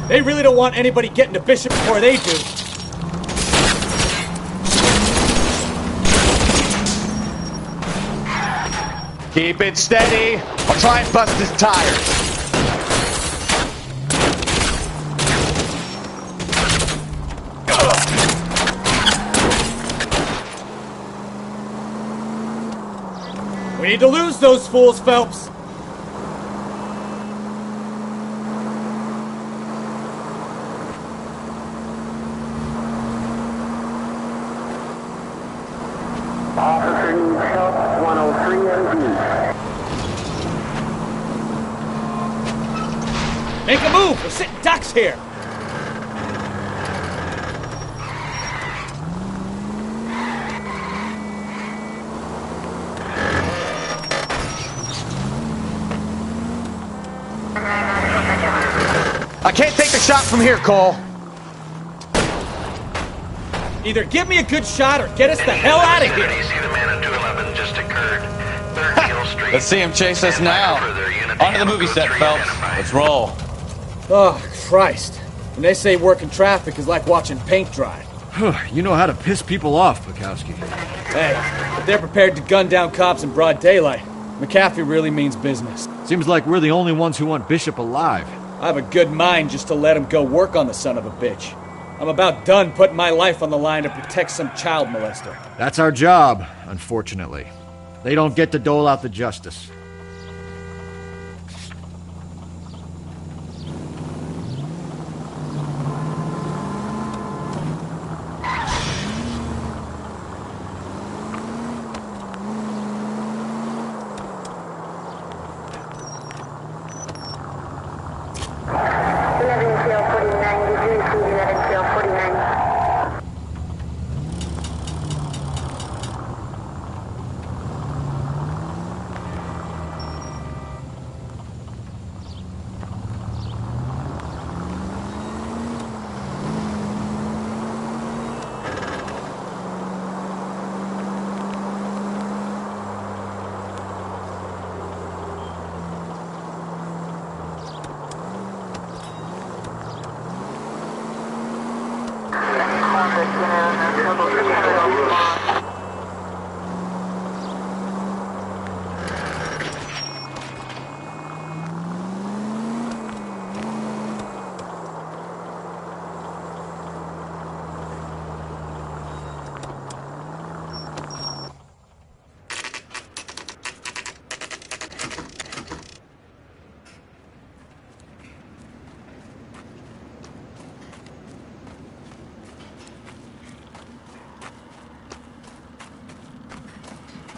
They really don't want anybody getting to Bishop before they do. Keep it steady. I'll try and bust his tires. We need to lose those fools, Phelps. Officer needs help, 103 MD. Make a move! We're sitting ducks here! I can't take the shot from here, Cole. Either give me a good shot or get us the hell out of here. See the man at 211 just occurred. 3rd Hill Street. Let's see him chase us now. Onto the movie set, Phelps. Let's roll. Oh, Christ. And they say working traffic is like watching paint dry. You know how to piss people off, Bukowski. Hey, if they're prepared to gun down cops in broad daylight, McAfee really means business. Seems like we're the only ones who want Bishop alive. I have a good mind just to let him go work on the son of a bitch. I'm about done putting my life on the line to protect some child molester. That's our job, unfortunately. They don't get to dole out the justice.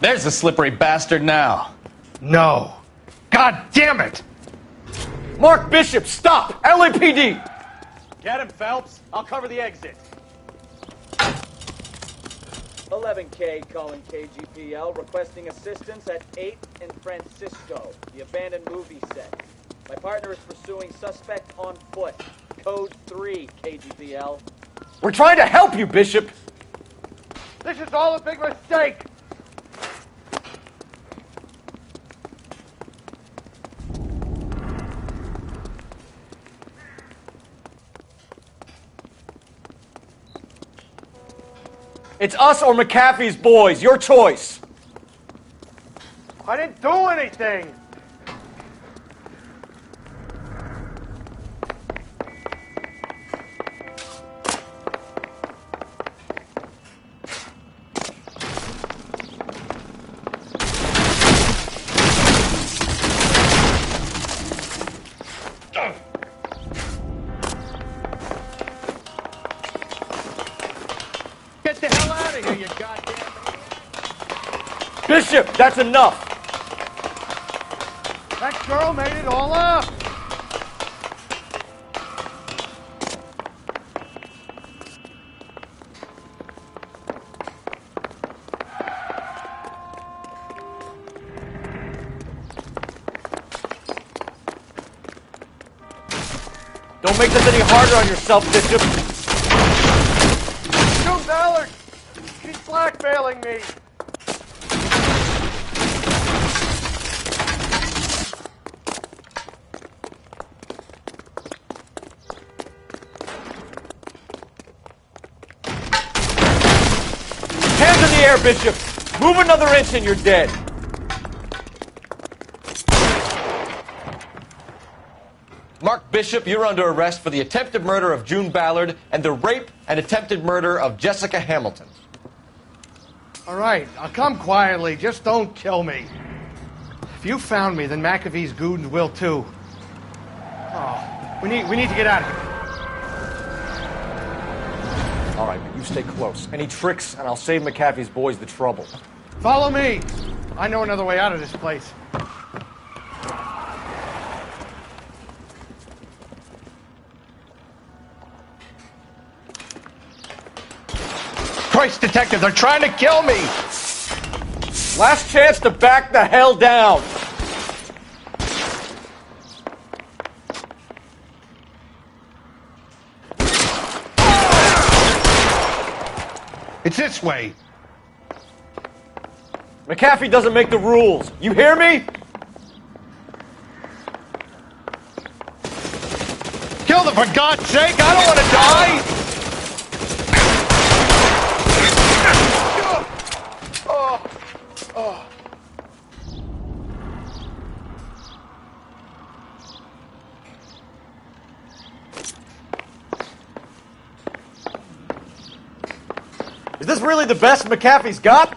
There's the slippery bastard now. No. God damn it! Mark Bishop, stop! LAPD! Get him, Phelps. I'll cover the exit. 11K calling KGPL, requesting assistance at 8th and Francisco, the abandoned movie set. My partner is pursuing suspect on foot. Code 3, KGPL. We're trying to help you, Bishop! This is all a big mistake! It's us or McAfee's boys. Your choice. I didn't do anything! Get the hell out of here, you goddamn... Bishop, that's enough. That girl made it all up! Don't make this any harder on yourself, Bishop. June Ballard! She's blackmailing me! Hands in the air, Bishop. Move another inch and you're dead. Mark Bishop, you're under arrest for the attempted murder of June Ballard and the rape and attempted murder of Jessica Hamilton. All right, I'll come quietly. Just don't kill me. If you found me, then McAfee's goons will too. Oh, we need to get out of here. All right, but you stay close. Any tricks, and I'll save McAfee's boys the trouble. Follow me. I know another way out of this place. Christ, detective, they're trying to kill me! Last chance to back the hell down. It's this way. McAfee doesn't make the rules. You hear me? Kill them, for God's sake! I don't want to die! Is this really the best McAfee's got?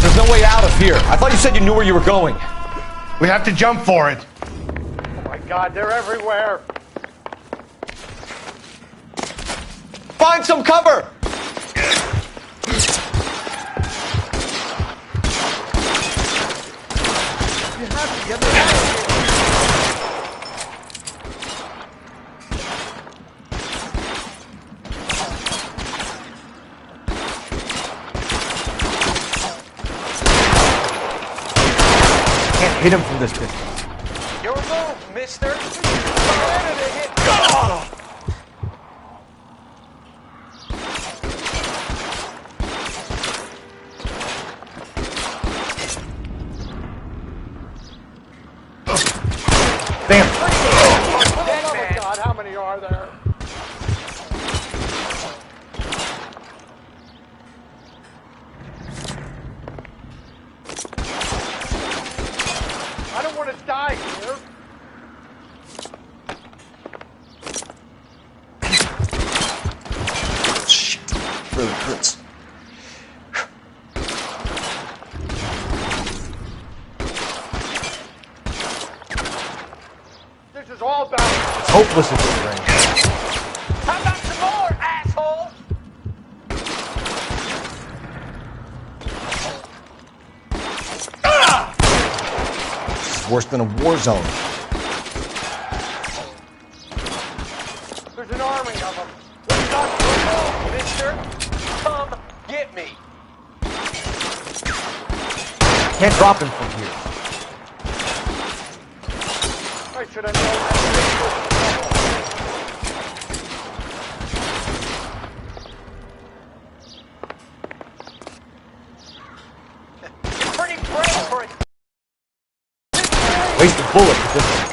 There's no way out of here. I thought you said you knew where you were going. We have to jump for it. Oh my God, they're everywhere. Find some cover! You have to get me out of here. Can't hit him from this distance. Your move, mister. Damn. Oh, God, how many are there? I don't want to die here. Shit. Really hurts. This is all bad. Hopeless at this range. How about some more, asshole? This is worse than a war zone. There's an army of them. Mister, come get me. Can't drop him from here. I should have known that. You're pretty brave for it. Waste a bullet with this one.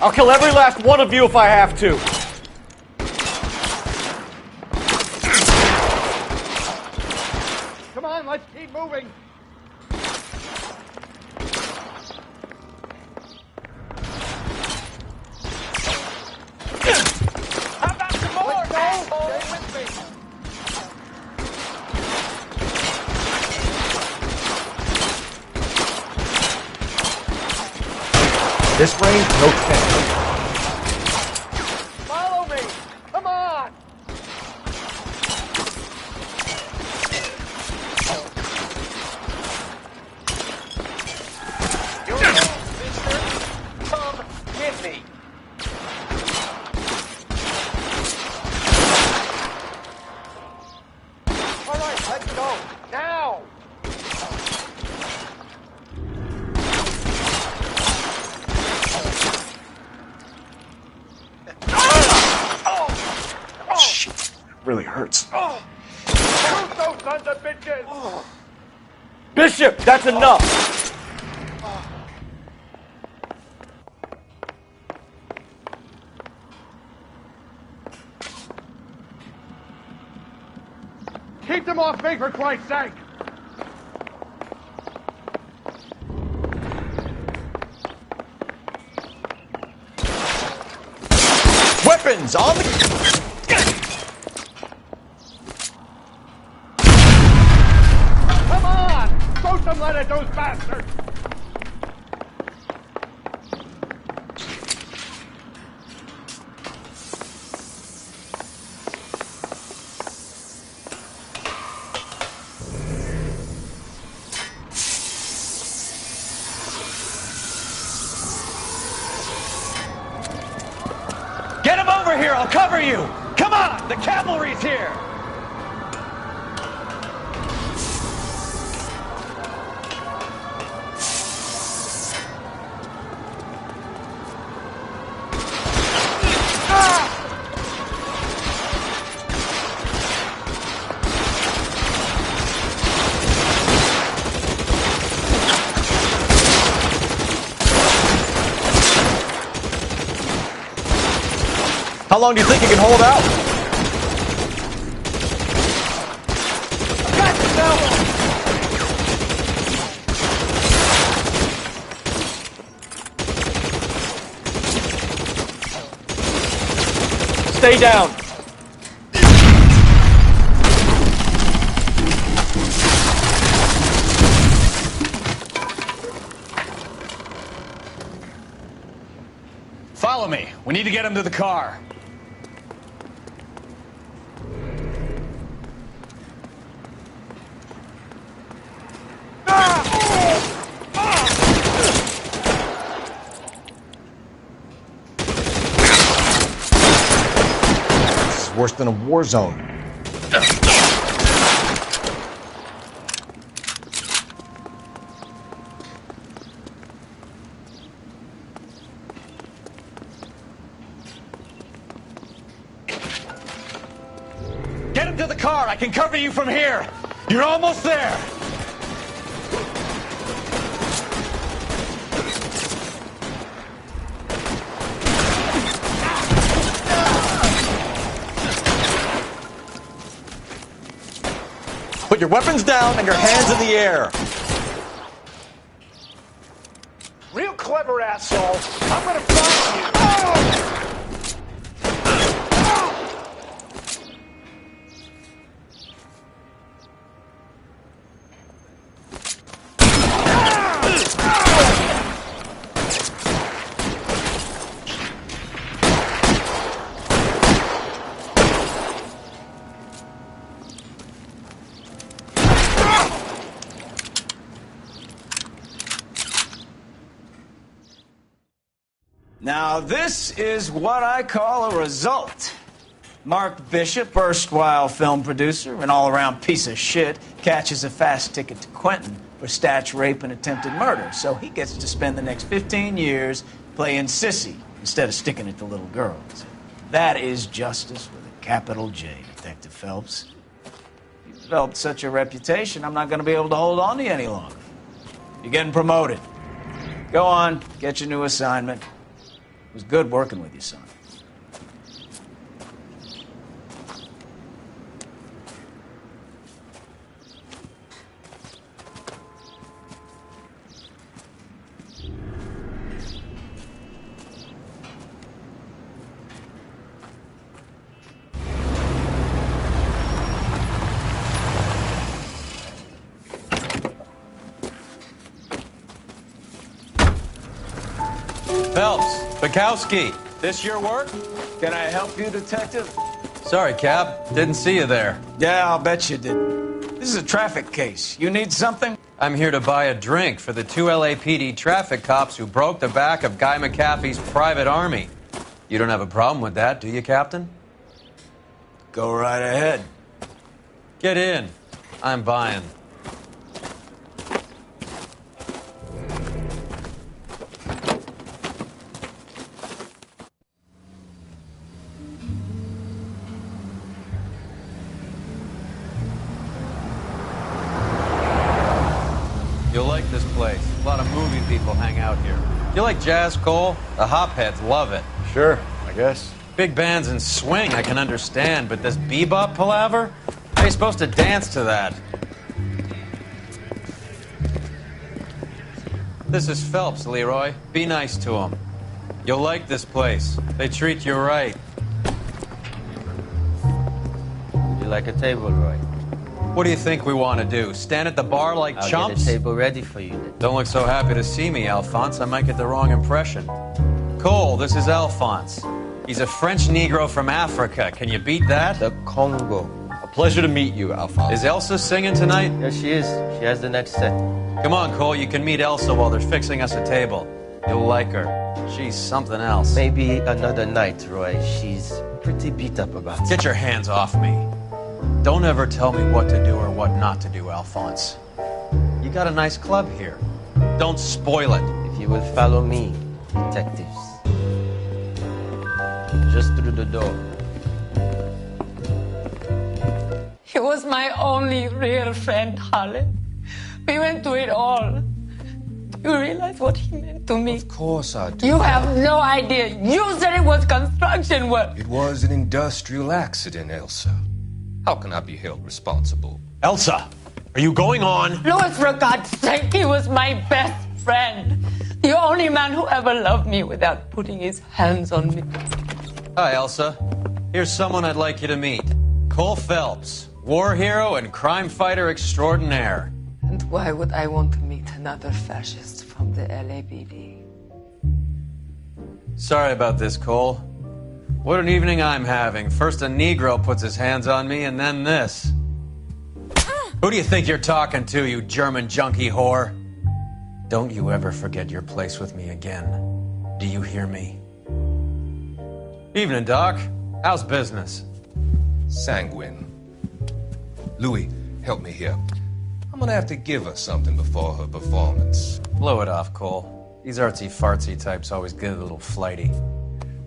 I'll kill every last one of you if I have to. Come on, let's keep moving. How about some more, asshole? Stay with me. This range, no chance. Follow me. Come on. You're mister. Come get me. All right, let's go. Now. Oh, shit. Really hurts. Shoot those sons of bitches. Bishop, that's enough. Keep them off me, for Christ's sake. Weapons on the... Come on. Throw some lead at those bastards. Get him over here! I'll cover you! Come on! The cavalry's here! How long do you think you can hold out? Got you, Bell. Stay down. Follow me. We need to get him to the car. This is worse than a war zone. Get him to the car. I can cover you from here. You're almost there. Put your weapons down and your hands in the air. Real clever, asshole. I'm gonna find you. Oh! Now, this is what I call a result. Mark Bishop, erstwhile film producer, an all-around piece of shit, catches a fast ticket to Quentin for statch rape and attempted murder, so he gets to spend the next 15 years playing sissy instead of sticking it to little girls. That is justice with a capital J, Detective Phelps. You've developed such a reputation, I'm not going to be able to hold on to you any longer. You're getting promoted. Go on, get your new assignment. It was good working with you, son. Phelps, Bukowski, this your work? Can I help you, Detective? Sorry, Cap. Didn't see you there. Yeah, I'll bet you didn't. This is a traffic case. You need something? I'm here to buy a drink for the 2 LAPD traffic cops who broke the back of Guy McAfee's private army. You don't have a problem with that, do you, Captain? Go right ahead. Get in. I'm buying. You'll like this place. A lot of movie people hang out here. You like jazz, Cole? The hopheads love it. Sure, I guess. Big bands and swing, I can understand, but this bebop palaver? How are you supposed to dance to that? This is Phelps, Leroy. Be nice to him. You'll like this place. They treat you right. Would you like a table, Roy? What do you think we want to do? Stand at the bar like I'll chumps? get a table ready for you then. Don't look so happy to see me, Alphonse. I might get the wrong impression. Cole, this is Alphonse. He's a French Negro from Africa. Can you beat that? The Congo. A pleasure to meet you, Alphonse. Is Elsa singing tonight? Yes, she is. She has the next set. Come on, Cole. You can meet Elsa while they're fixing us a table. You'll like her. She's something else. Maybe another night, Roy. She's pretty beat up about it. Get your hands off me. Don't ever tell me what to do or what not to do, Alphonse. You got a nice club here. Don't spoil it. If you will follow me, detectives. Just through the door. He was my only real friend, Harlan. We went through it all. Do you realize what he meant to me? Of course I do. You have no idea. You said it was construction work. It was an industrial accident, Elsa. How can I be held responsible? Elsa, are you going on? Louis, for God's sake, he was my best friend. The only man who ever loved me without putting his hands on me. Hi, Elsa. Here's someone I'd like you to meet. Cole Phelps, war hero and crime fighter extraordinaire. And why would I want to meet another fascist from the LAPD? Sorry about this, Cole. What an evening I'm having. First a Negro puts his hands on me, and then this. Who do you think you're talking to, you German junkie whore? Don't you ever forget your place with me again. Do you hear me? Evening, Doc. How's business? Sanguine. Louis, help me here. I'm gonna have to give her something before her performance. Blow it off, Cole. These artsy-fartsy types always get a little flighty.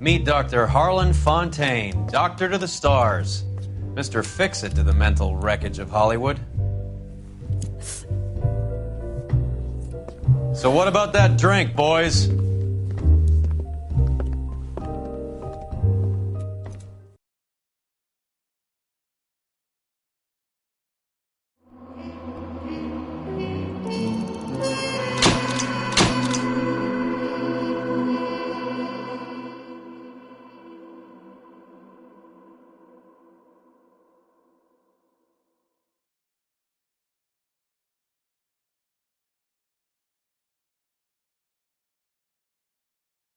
Meet Dr. Harlan Fontaine, doctor to the stars. Mr. Fix-It to the mental wreckage of Hollywood. So what about that drink, boys?